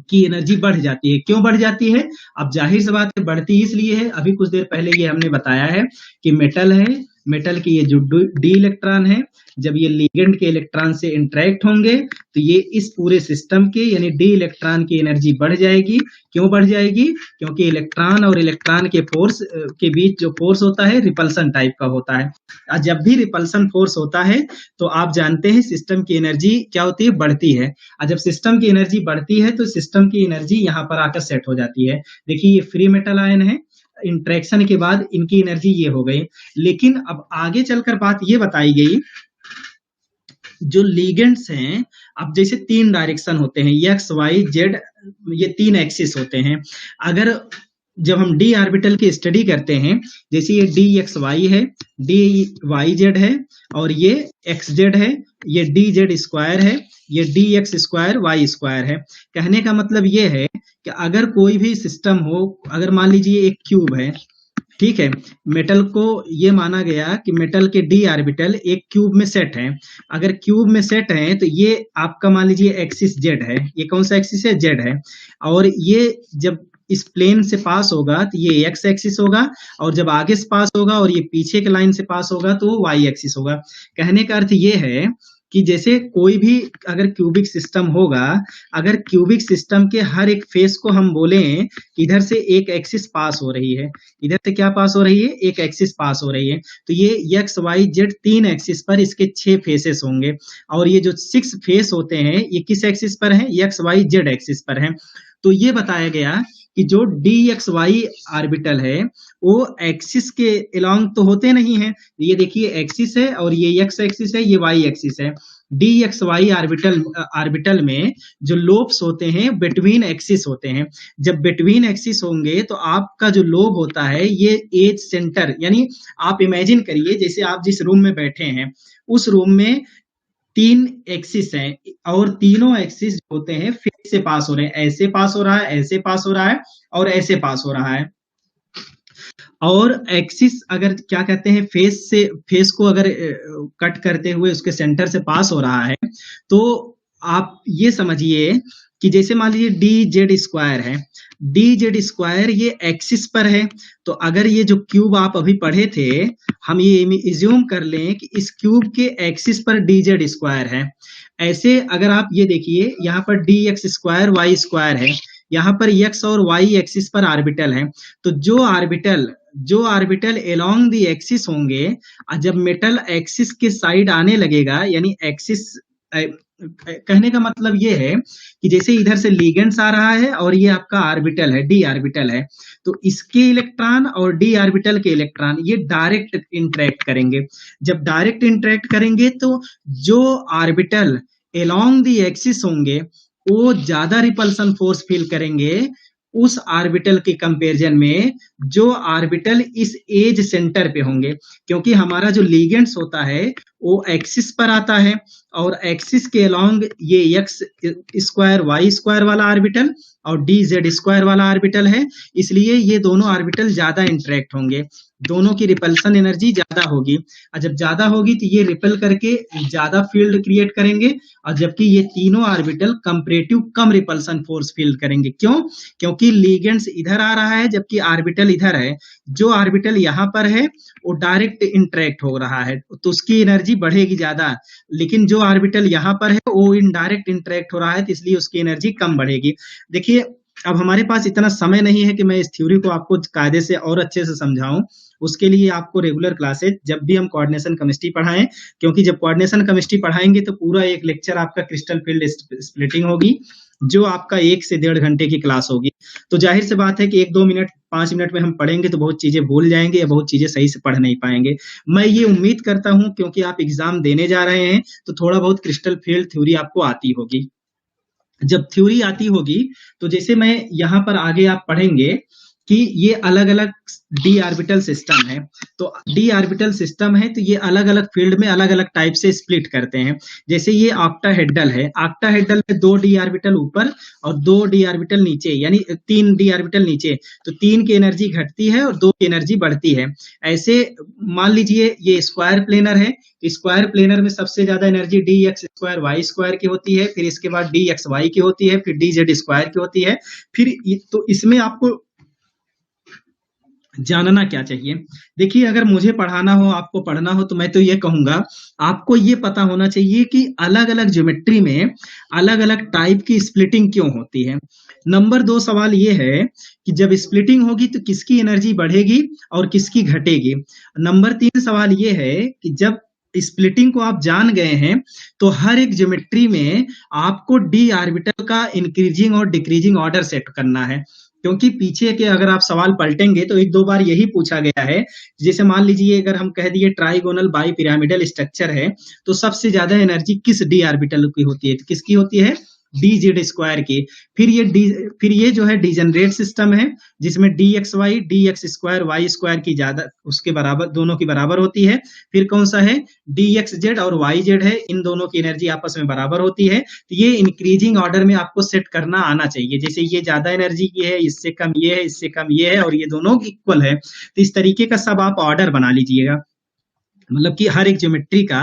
की एनर्जी बढ़ जाती है। क्यों बढ़ जाती है? अब जाहिर सी बात है, बढ़ती इसलिए है, अभी कुछ देर पहले ये हमने बताया है कि मेटल है, मेटल के ये जो डी इलेक्ट्रॉन है, जब ये लिगेंड के इलेक्ट्रॉन से इंटरेक्ट होंगे तो ये इस पूरे सिस्टम के यानी डी इलेक्ट्रॉन की एनर्जी बढ़ जाएगी। क्यों बढ़ जाएगी? क्योंकि इलेक्ट्रॉन और इलेक्ट्रॉन के फोर्स के बीच जो फोर्स होता है रिपल्सन टाइप का होता है। और जब भी रिपल्सन फोर्स होता है तो आप जानते हैं सिस्टम की एनर्जी क्या होती है, बढ़ती है। और जब सिस्टम की एनर्जी बढ़ती है तो सिस्टम की एनर्जी यहाँ पर आकर सेट हो जाती है। देखिए ये फ्री मेटल आयन है, इंटरेक्शन के बाद इनकी एनर्जी ये हो गई। लेकिन अब आगे चलकर बात ये बताई गई, जो लिगेंड्स हैं, अब जैसे 3 डायरेक्शन होते हैं, एक्स वाई जेड, ये 3 एक्सिस होते हैं। अगर जब हम डी ऑर्बिटल की स्टडी करते हैं, जैसे ये डी एक्स वाई है, डी वाई जेड है, और ये एक्स जेड है, ये डी जेड स्क्वायर है, ये d x square y square है। कहने का मतलब ये है कि अगर कोई भी सिस्टम हो, अगर मान लीजिए एक क्यूब है, ठीक है, मेटल को ये माना गया कि मेटल के डी ऑर्बिटल एक क्यूब में सेट है। अगर क्यूब में सेट है तो ये आपका मान लीजिए एक्सिस जेड है, ये कौन सा एक्सिस है, जेड है, और ये जब इस प्लेन से पास होगा तो ये एक्स एक्सिस होगा, और जब आगे से पास होगा और ये पीछे के लाइन से पास होगा तो वो वाई एक्सिस होगा। कहने का अर्थ ये है कि जैसे कोई भी अगर क्यूबिक सिस्टम होगा, अगर क्यूबिक सिस्टम के हर एक फेस को हम बोलें कि इधर से एक एक्सिस पास हो रही है, इधर से क्या पास हो रही है, एक एक्सिस पास हो रही है, तो ये एक्स वाई जेड 3 एक्सिस पर इसके 6 फेसेस होंगे। और ये जो 6 फेस होते हैं ये किस एक्सिस पर है, एक्स वाई जेड एक्सिस पर है। तो ये बताया गया कि जो डी एक्स वाई ऑर्बिटल है वो एक्सिस के अलोंग तो होते नहीं है। ये देखिए एक्सिस है और ये एक्स एक्सिस है, ये वाई एक्सिस है। डी एक्स वाई ऑर्बिटल में जो लोब्स होते हैं बिटवीन एक्सिस होते हैं। जब बिटवीन एक्सिस होंगे तो आपका जो लोब होता है ये एज सेंटर, यानी आप इमेजिन करिए जैसे आप जिस रूम में बैठे हैं उस रूम में 3 एक्सिस हैं, और तीनों एक्सिस होते हैं फेस से पास हो रहे हैं, ऐसे पास हो रहा है, ऐसे पास हो रहा है और ऐसे पास हो रहा है। और एक्सिस अगर क्या कहते हैं, फेस को अगर कट करते हुए उसके सेंटर से पास हो रहा है, तो आप ये समझिए कि जैसे मान लीजिए डी जेड स्क्वायर है, डी जेड स्क्वायर ये एक्सिस पर है। तो अगर ये जो क्यूब आप अभी पढ़े थे, हम ये इज्यूम कर लें कि इस क्यूब के एक्सिस पर डी जेड स्क्वायर है। ऐसे अगर आप ये देखिए यहाँ पर d x square y square है, यहाँ पर x और y एक्सिस पर ऑर्बिटल है। तो जो ऑर्बिटल एलोंग द एक्सिस होंगे, जब मेटल एक्सिस के साइड आने लगेगा, यानी एक्सिस कहने का मतलब ये है कि जैसे इधर से लिगेंड्स आ रहा है और ये आपका ऑर्बिटल है, डी ऑर्बिटल है, तो इसके इलेक्ट्रॉन और डी ऑर्बिटल के इलेक्ट्रॉन ये डायरेक्ट इंटरेक्ट करेंगे। जब डायरेक्ट इंटरेक्ट करेंगे तो जो ऑर्बिटल एलोंग द एक्सिस होंगे वो ज्यादा रिपल्सन फोर्स फील करेंगे उस ऑर्बिटल के कंपैरिजन में जो ऑर्बिटल इस एज सेंटर पे होंगे, क्योंकि हमारा जो लिगेंड्स होता है वो एक्सिस पर आता है और एक्सिस के अलोंग ये एक्स स्क्वायर वाई स्क्वायर वाला ऑर्बिटल और डी जेड स्क्वायर वाला ऑर्बिटल है, इसलिए ये दोनों ऑर्बिटल ज्यादा इंटरेक्ट होंगे, दोनों की रिपल्सन एनर्जी ज्यादा होगी, और जब ज्यादा होगी तो ये रिपेल करके ज्यादा फील्ड क्रिएट करेंगे, और जबकि ये तीनों ऑर्बिटल कंपैरेटिव कम रिपल्सन फोर्स फील करेंगे। क्यों? क्योंकि लिगेंड्स इधर आ रहा है जबकि ऑर्बिटल इधर है। जो ऑर्बिटल यहाँ पर है वो डायरेक्ट इंटरेक्ट हो रहा है तो उसकी एनर्जी बढ़ेगी ज्यादा, लेकिन जो ऑर्बिटल यहाँ पर है वो इनडायरेक्ट इंटरेक्ट हो रहा है तो इसलिए उसकी एनर्जी कम बढ़ेगी। देखिए, अब हमारे पास इतना समय नहीं है कि मैं इस थ्योरी को आपको कायदे से और अच्छे से समझाऊं, उसके लिए आपको रेगुलर क्लासेस जब भी हम कोऑर्डिनेशन केमिस्ट्री पढ़ाएं, क्योंकि जब कोऑर्डिनेशन केमिस्ट्री पढ़ाएंगे तो पूरा एक लेक्चर आपका क्रिस्टल फील्ड स्प्लिटिंग होगी, जो आपका 1 से 1.5 घंटे की क्लास होगी। तो जाहिर सी बात है कि 1-2 मिनट 5 मिनट में हम पढ़ेंगे तो बहुत चीजें भूल जाएंगे या बहुत चीजें सही से पढ़ नहीं पाएंगे। मैं ये उम्मीद करता हूं क्योंकि आप एग्जाम देने जा रहे हैं तो थोड़ा बहुत क्रिस्टल फील्ड थ्योरी आपको आती होगी। जब थ्योरी आती होगी तो जैसे मैं यहाँ पर आगे आप पढ़ेंगे कि ये अलग अलग डी ऑर्बिटल सिस्टम है, तो डी ऑर्बिटल सिस्टम है तो ये अलग अलग फील्ड में अलग अलग टाइप से स्प्लिट करते हैं। जैसे ये ऑक्टाहेड्रल है, ऑक्टाहेड्रल में 2 डी ऑर्बिटल ऊपर और 2 डी ऑर्बिटल नीचे, यानी 3 डी ऑर्बिटल नीचे, तो 3 की एनर्जी घटती है और 2 की एनर्जी बढ़ती है। ऐसे मान लीजिए ये स्क्वायर प्लेनर है, स्क्वायर प्लेनर में सबसे ज्यादा energy d x square y square की होती है, फिर इसके बाद डी एक्स वाई की होती है, फिर डी जेड स्क्वायर की होती है। फिर तो इसमें आपको जानना क्या चाहिए? देखिए, अगर मुझे पढ़ाना हो, आपको पढ़ना हो, तो मैं तो ये कहूंगा आपको ये पता होना चाहिए कि अलग अलग ज्योमेट्री में अलग अलग टाइप की स्प्लिटिंग क्यों होती है। नंबर 2 सवाल ये है कि जब स्प्लिटिंग होगी तो किसकी एनर्जी बढ़ेगी और किसकी घटेगी। नंबर 3 सवाल ये है कि जब स्प्लिटिंग को आप जान गए हैं तो हर एक ज्योमेट्री में आपको डी ऑर्बिटल का इंक्रीजिंग और डिक्रीजिंग ऑर्डर सेट करना है, क्योंकि पीछे के अगर आप सवाल पलटेंगे तो 1-2 बार यही पूछा गया है। जैसे मान लीजिए अगर हम कह दिए ट्राइगोनल बाई पिरामिडल स्ट्रक्चर है तो सबसे ज्यादा एनर्जी किस डी ऑर्बिटल की होती है? तो किसकी होती है? डी जेड स्क्वायर की। फिर ये जो है डिजेनरेट सिस्टम है जिसमें d x square y square की ज्यादा उसके बराबर, दोनों की बराबर होती है। फिर कौन सा है? डी एक्स जेड और वाई जेड है, इन दोनों की एनर्जी आपस में बराबर होती है। तो ये इंक्रीजिंग ऑर्डर में आपको सेट करना आना चाहिए, जैसे ये ज्यादा एनर्जी की है, इससे कम ये है, इससे कम ये है और ये दोनों इक्वल है, तो इस तरीके का सब आप ऑर्डर बना लीजिएगा। मतलब कि हर एक ज्योमेट्री का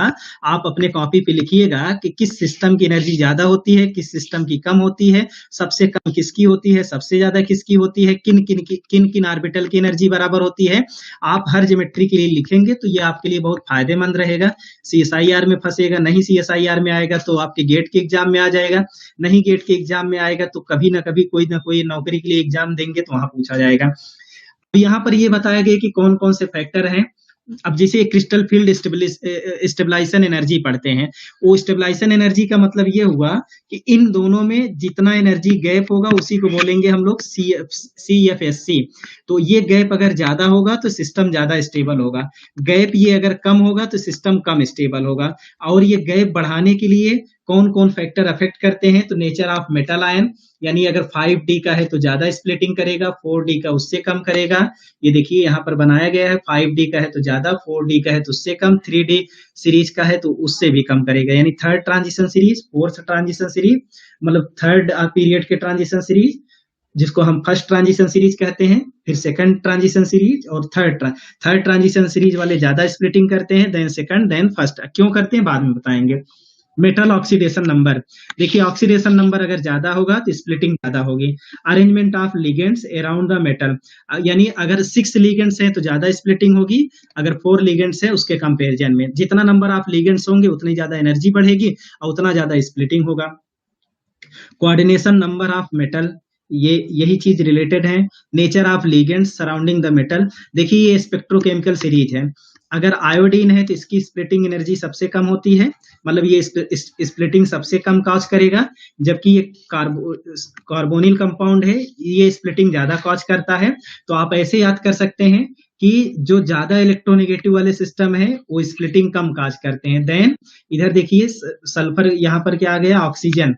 आप अपने कॉपी पे लिखिएगा कि किस सिस्टम की एनर्जी ज्यादा होती है, किस सिस्टम की कम होती है, सबसे कम किसकी होती है, सबसे ज्यादा किसकी होती है, किन किन ऑर्बिटल की एनर्जी बराबर होती है। आप हर ज्योमेट्री के लिए लिखेंगे तो ये आपके लिए बहुत फायदेमंद रहेगा। सीएसआईआर में फंसेगा नहीं, सीएसआईआर में आएगा तो आपके गेट के एग्जाम में आ जाएगा, नहीं गेट के एग्जाम में आएगा तो कभी ना कभी कोई ना कोई नौकरी के लिए एग्जाम देंगे तो वहां पूछा जाएगा। तो यहाँ पर ये बताया गया कि कौन कौन से फैक्टर हैं। अब जैसे क्रिस्टल फील्ड स्टेबलाइजेशन एनर्जी पढ़ते हैं, वो स्टेबलाइजेशन एनर्जी का मतलब ये हुआ कि इन दोनों में जितना एनर्जी गैप होगा उसी को बोलेंगे हम लोग CFSC। तो ये गैप अगर ज्यादा होगा तो सिस्टम ज्यादा स्टेबल होगा, गैप ये अगर कम होगा तो सिस्टम कम स्टेबल होगा। और ये गैप बढ़ाने के लिए कौन कौन फैक्टर अफेक्ट करते हैं? तो नेचर ऑफ मेटल आयन, यानी अगर 5D का है तो ज्यादा स्प्लिटिंग करेगा, 4D का उससे कम करेगा। ये देखिए यहाँ पर बनाया गया है, 5D का है तो ज्यादा, 4D का है तो उससे कम, 3D सीरीज का है तो उससे भी कम करेगा। यानी third transition series, fourth transition series, मतलब थर्ड पीरियड के ट्रांजिशन सीरीज जिसको हम फर्स्ट ट्रांजिशन सीरीज कहते हैं, फिर सेकंड ट्रांजिशन सीरीज और थर्ड ट्रांजिशन सीरीज वाले ज्यादा स्प्लिटिंग करते हैं, देन सेकंड देन फर्स्ट। क्यों करते हैं बाद में बताएंगे। मेटल ऑक्सीडेशन नंबर, देखिए ऑक्सीडेशन नंबर अगर ज्यादा होगा तो स्प्लिटिंग ज्यादा होगी। Arrangement of ligands around the metal, यानी अगर 6 लिगेंड्स है तो ज्यादा स्प्लिटिंग होगी, अगर 4 लिगेंड्स है उसके कंपैरिजन में जितना नंबर ऑफ लिगेंड्स होंगे उतनी ज्यादा एनर्जी बढ़ेगी और उतना ज्यादा स्प्लिटिंग होगा। कोऑर्डिनेशन नंबर ऑफ मेटल, यही चीज रिलेटेड है। Nature of ligands surrounding the metal, देखिए ये स्पेक्ट्रोकेमिकल सीरीज है। अगर आयोडीन है तो इसकी स्प्लिटिंग एनर्जी सबसे कम होती है, मतलब ये स्प्लिटिंग सबसे कम कॉज करेगा, जबकि ये कार्बोनिल कंपाउंड है, ये स्प्लिटिंग ज्यादा कॉज करता है। तो आप ऐसे याद कर सकते हैं कि जो ज्यादा इलेक्ट्रोनेगेटिव वाले सिस्टम है वो स्प्लिटिंग कम काज करते हैं। देन इधर देखिए सल्फर, यहाँ पर क्या आ गया, ऑक्सीजन,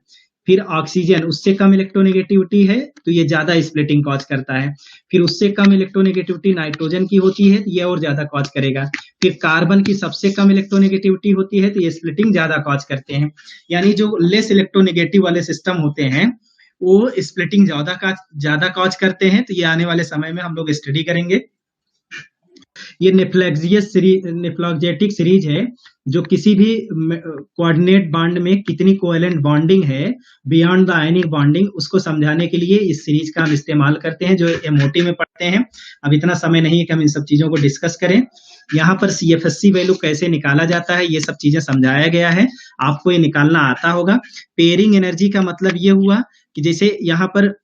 फिर ऑक्सीजन उससे कम इलेक्ट्रोनेगेटिविटी है तो ये ज्यादा स्प्लिटिंग कॉज करता है। फिर उससे कम इलेक्ट्रोनेगेटिविटी नाइट्रोजन की होती है तो ये और ज्यादा कॉज करेगा। फिर कार्बन की सबसे कम इलेक्ट्रोनेगेटिविटी होती है तो ये स्प्लिटिंग ज्यादा कॉज करते हैं। यानी जो लेस इलेक्ट्रोनेगेटिव वाले सिस्टम होते हैं वो स्प्लिटिंग ज्यादा कॉज करते हैं। तो ये आने वाले समय में हम लोग स्टडी करेंगे। ये नेफ्लॉक्जेटिक सीरीज है, जो किसी भी कोऑर्डिनेट बॉन्ड में कितनी कोवेलेंट बॉन्डिंग है बियॉन्ड द आयनिक बॉन्डिंग, उसको समझाने के लिए इस सीरीज का हम इस्तेमाल करते हैं, जो एमओटी में पढ़ते हैं। अब इतना समय नहीं है कि हम इन सब चीजों को डिस्कस करें। यहाँ पर सीएफएससी वैल्यू कैसे निकाला जाता है ये सब चीजें समझाया गया है, आपको ये निकालना आता होगा। पेयरिंग एनर्जी का मतलब ये हुआ कि जैसे यहाँ पर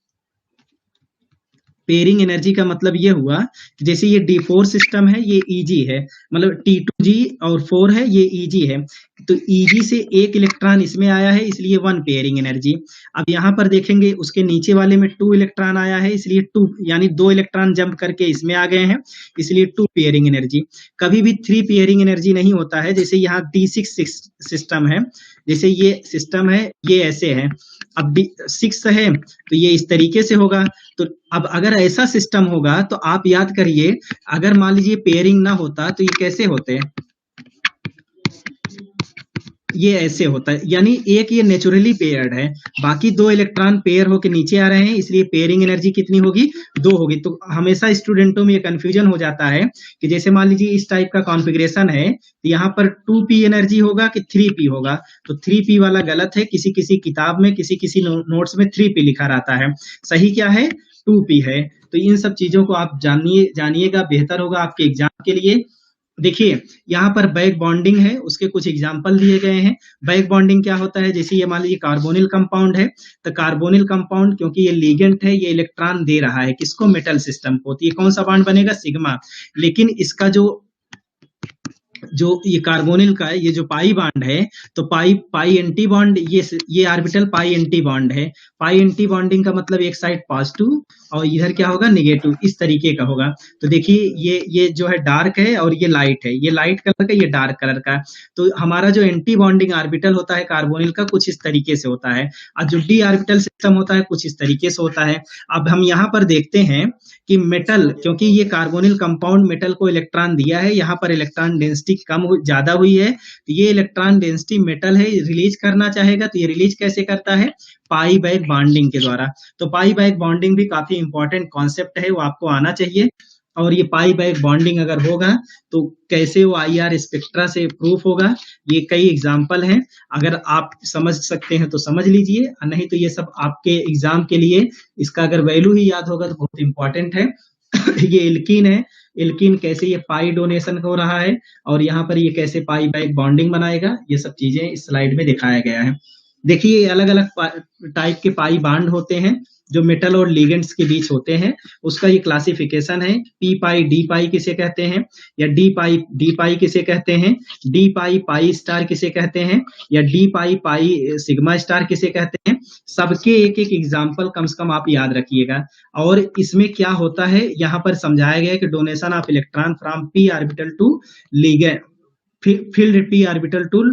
पेयरिंग एनर्जी का मतलब ये हुआ कि जैसे ये D4 सिस्टम है, ये Eg है, मतलब T2G और 4 है, ये Eg है। तो Eg से एक इलेक्ट्रॉन इसमें आया है इसलिए 1 पेयरिंग एनर्जी। अब यहाँ पर देखेंगे उसके नीचे वाले में 2 इलेक्ट्रॉन आया है इसलिए 2, यानी 2 इलेक्ट्रॉन जंप करके इसमें आ गए हैं इसलिए 2 पेयरिंग एनर्जी। कभी भी 3 पेयरिंग एनर्जी नहीं होता है। जैसे यहाँ D6 सिस्टम है, जैसे ये सिस्टम है, ये ऐसे है। अब 6 है तो ये इस तरीके से होगा। तो अब अगर ऐसा सिस्टम होगा तो आप याद करिए, अगर मान लीजिए पेयरिंग ना होता तो ये कैसे होते, ये ऐसे होता है। यानी एक ये नेचुरली पेयर्ड है, बाकी 2 इलेक्ट्रॉन पेयर होके नीचे आ रहे हैं इसलिए पेयरिंग एनर्जी कितनी होगी, 2 होगी। तो हमेशा स्टूडेंटों में ये कंफ्यूजन हो जाता है कि जैसे मान लीजिए इस टाइप का कॉन्फ़िगरेशन है तो यहाँ पर 2p एनर्जी होगा कि 3p होगा। तो 3p वाला गलत है, किसी किसी किताब में किसी किसी नोट्स में 3p लिखा रहता है, सही क्या है 2p है। तो इन सब चीजों को आप जानिएगा, बेहतर होगा आपके एग्जाम के लिए। देखिए यहाँ पर बैक बॉन्डिंग है, उसके कुछ एग्जाम्पल दिए गए हैं। बैक बॉन्डिंग क्या होता है, जैसे ये मान लीजिए कार्बोनिल कंपाउंड है, तो कार्बोनिल कंपाउंड क्योंकि ये लिगेंड है, ये इलेक्ट्रॉन दे रहा है किसको, मेटल सिस्टम को, तो ये कौन सा बॉन्ड बनेगा, सिग्मा। लेकिन इसका जो ये कार्बोनिल का है, ये जो पाई बॉन्ड है, तो पाई एंटी बॉन्ड, ये ऑर्बिटल पाई एंटी बॉन्ड है। पाई एंटी बॉन्डिंग का मतलब एक साइड पॉजिटिव और इधर क्या होगा, नेगेटिव, इस तरीके का होगा। तो देखिए ये जो है डार्क है और ये लाइट है, ये लाइट कलर का, ये डार्क कलर का। तो हमारा जो एंटी बॉन्डिंग ऑर्बिटल होता है कार्बोनिल का कुछ इस तरीके से होता है, और जो डी ऑर्बिटल सिस्टम होता है कुछ इस तरीके से होता है। अब हम यहाँ पर देखते हैं कि मेटल, क्योंकि ये कार्बोनिल कंपाउंड मेटल को इलेक्ट्रॉन दिया है, यहाँ पर इलेक्ट्रॉन डेंसिटी ज्यादा हुई है, तो ये इलेक्ट्रॉन डेंसिटी मेटल है रिलीज करना चाहेगा, तो ये रिलीज कैसे करता है, पाई बैक बॉन्डिंग के द्वारा। तो पाई बैक बॉन्डिंग भी काफी इंपॉर्टेंट कॉन्सेप्ट है, वो आपको आना चाहिए। और ये पाई बैक बॉन्डिंग अगर होगा तो कैसे वो IR स्पेक्ट्रा से प्रूफ होगा, ये कई एग्जाम्पल हैं। अगर आप समझ सकते हैं तो समझ लीजिए, नहीं तो ये सब आपके एग्जाम के लिए, इसका अगर वैल्यू ही याद होगा तो बहुत इंपॉर्टेंट है। ये एल्कीन है, एल्कीन कैसे ये पाई डोनेशन हो रहा है, और यहाँ पर ये कैसे पाई बैक बॉन्डिंग बनाएगा, ये सब चीजें इस स्लाइड में दिखाया गया है। देखिए अलग अलग टाइप के पाई बॉन्ड होते हैं जो मेटल और लिगेंड्स के बीच होते हैं, उसका ये क्लासिफिकेशन है। पी पाई डी पाई किसे कहते हैं, या डी पाई किसे कहते हैं, डी पाई पाई स्टार किसे कहते हैं, या डी पाई पाई सिग्मा स्टार किसे कहते हैं। सबके एक एक एग्जाम्पल कम से कम आप याद रखिएगा। और इसमें क्या होता है, यहाँ पर समझाया गया है कि donation of electron from p orbital to ligand, filled p orbital to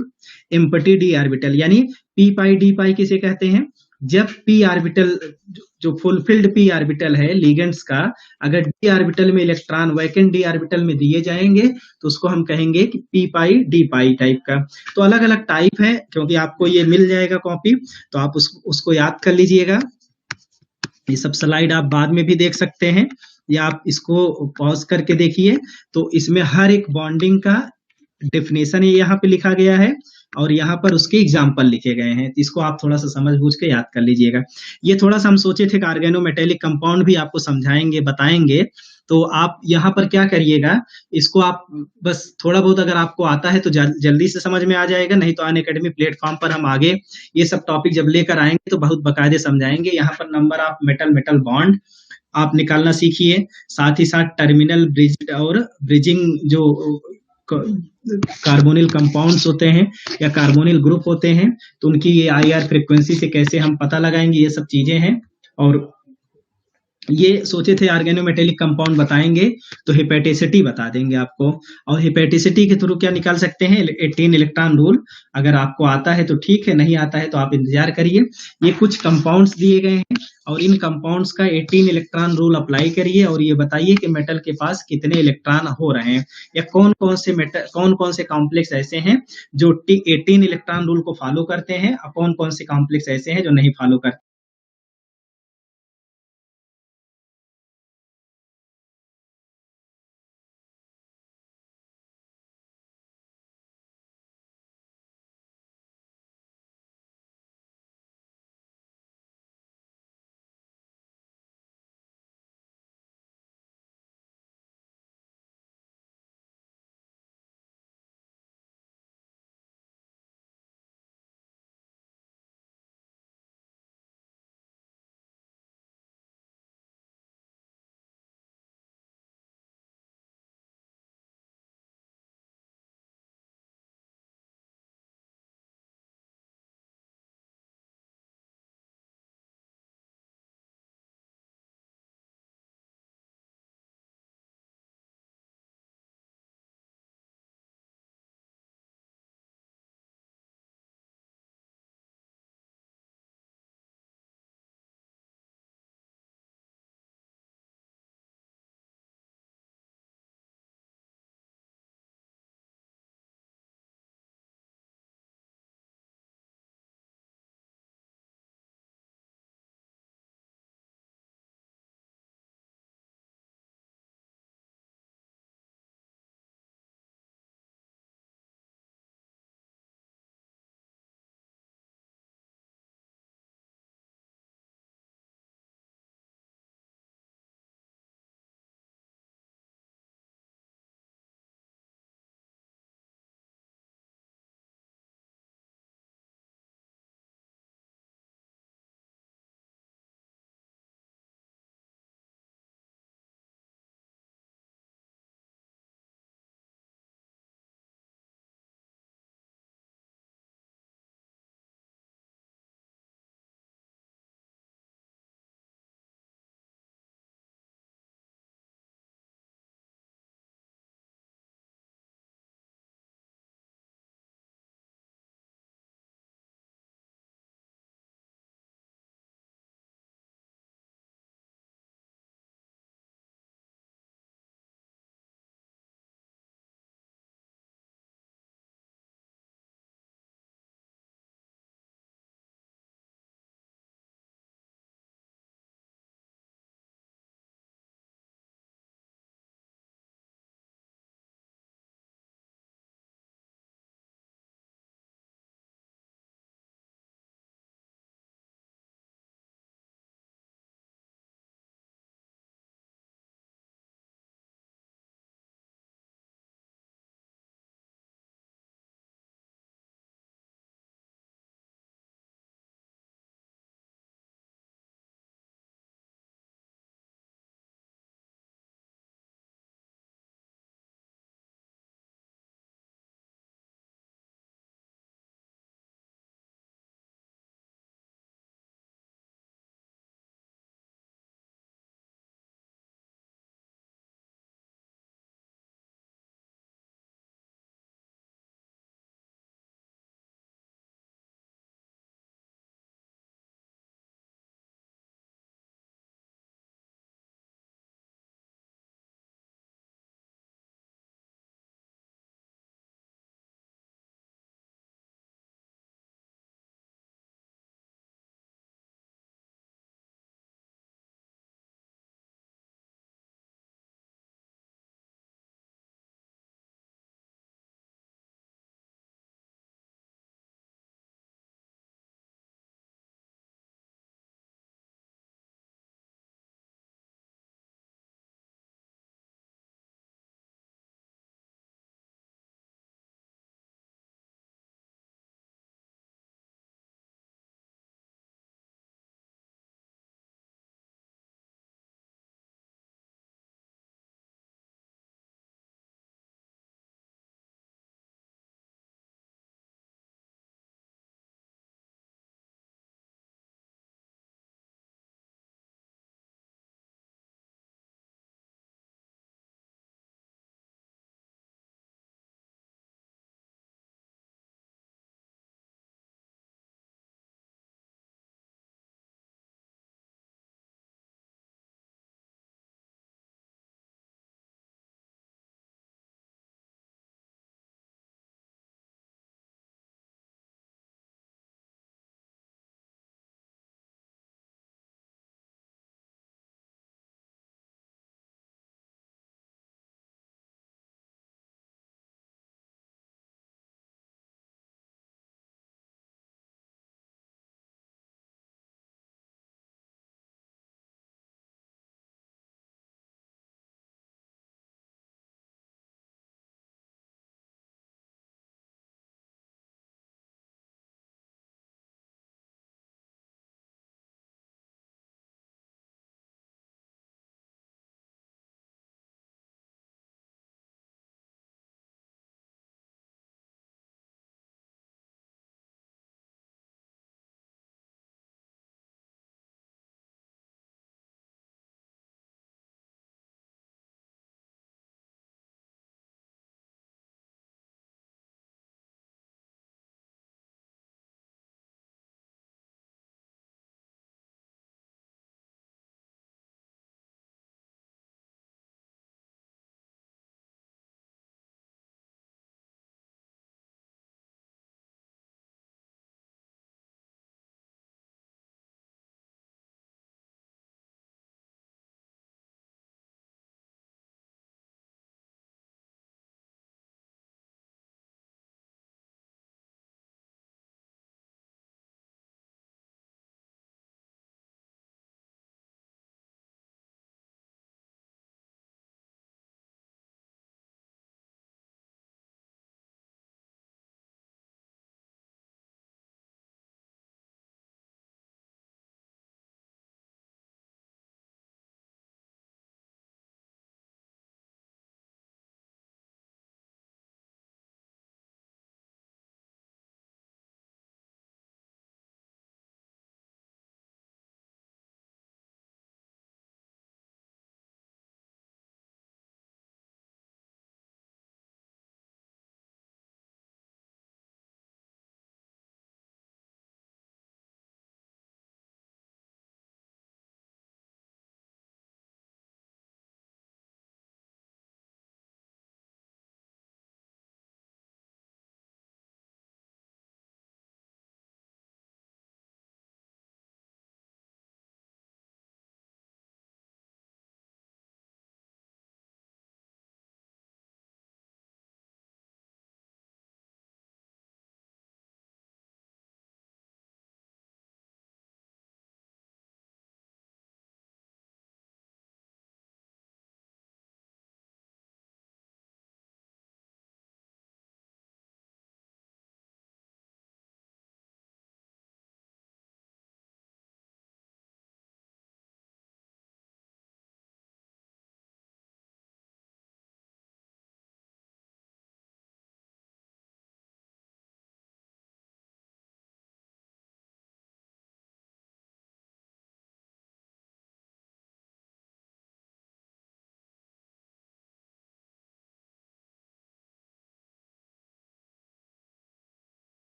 empty d orbital. यानी पी पाई डी पाई किसे कहते हैं, जब पी ऑर्बिटल, जो फुलफिल्ड पी ऑर्बिटल है लिगेंड्स का, अगर डी ऑर्बिटल में इलेक्ट्रॉन वैकेंट डी ऑर्बिटल में दिए जाएंगे तो उसको हम कहेंगे कि p pi d pi type का। तो अलग अलग टाइप है, क्योंकि आपको ये मिल जाएगा कॉपी, तो आप उसको याद कर लीजिएगा। ये सब स्लाइड आप बाद में भी देख सकते हैं, या आप इसको पॉज करके देखिए। तो इसमें हर एक बॉन्डिंग का डेफिनेशन यहाँ पे लिखा गया है, और यहाँ पर उसके एग्जाम्पल लिखे गए हैं। तो इसको आप थोड़ा सा समझ बूझ के याद कर लीजिएगा। ये थोड़ा सा हम सोचे थे कि ऑर्गेनोमेटेलिक कंपाउंड भी आपको समझाएंगे, बताएंगे। तो आप यहाँ पर क्या करिएगा, इसको आप बस थोड़ा बहुत अगर आपको आता है तो जल्दी से समझ में आ जाएगा, नहीं तो अनअकैडमी प्लेटफॉर्म पर हम आगे ये सब टॉपिक जब लेकर आएंगे तो बहुत बकायदे समझाएंगे। यहाँ पर number of metal metal bond आप निकालना सीखिए, साथ ही साथ टर्मिनल ब्रिज और ब्रिजिंग जो कार्बोनिल कंपाउंड्स होते हैं या कार्बोनिल ग्रुप होते हैं, तो उनकी ये आईआर फ्रीक्वेंसी से कैसे हम पता लगाएंगे, ये सब चीजें हैं। और ये सोचे थे ऑर्गेनोमेटेलिक कंपाउंड बताएंगे तो हेपेटिसिटी बता देंगे आपको। और हेपेटिसिटी के थ्रू क्या निकाल सकते हैं, 18 इलेक्ट्रॉन रूल। अगर आपको आता है तो ठीक है, नहीं आता है तो आप इंतजार करिए। ये कुछ कंपाउंड्स दिए गए हैं और इन कंपाउंड्स का 18 इलेक्ट्रॉन रूल अप्लाई करिए और ये बताइए कि मेटल के पास कितने इलेक्ट्रॉन हो रहे हैं, या कौन कौन से कॉम्प्लेक्स ऐसे हैं जो 18 इलेक्ट्रॉन रूल को फॉलो करते हैं और कौन कौन से कॉम्प्लेक्स ऐसे हैं जो नहीं फॉलो करते।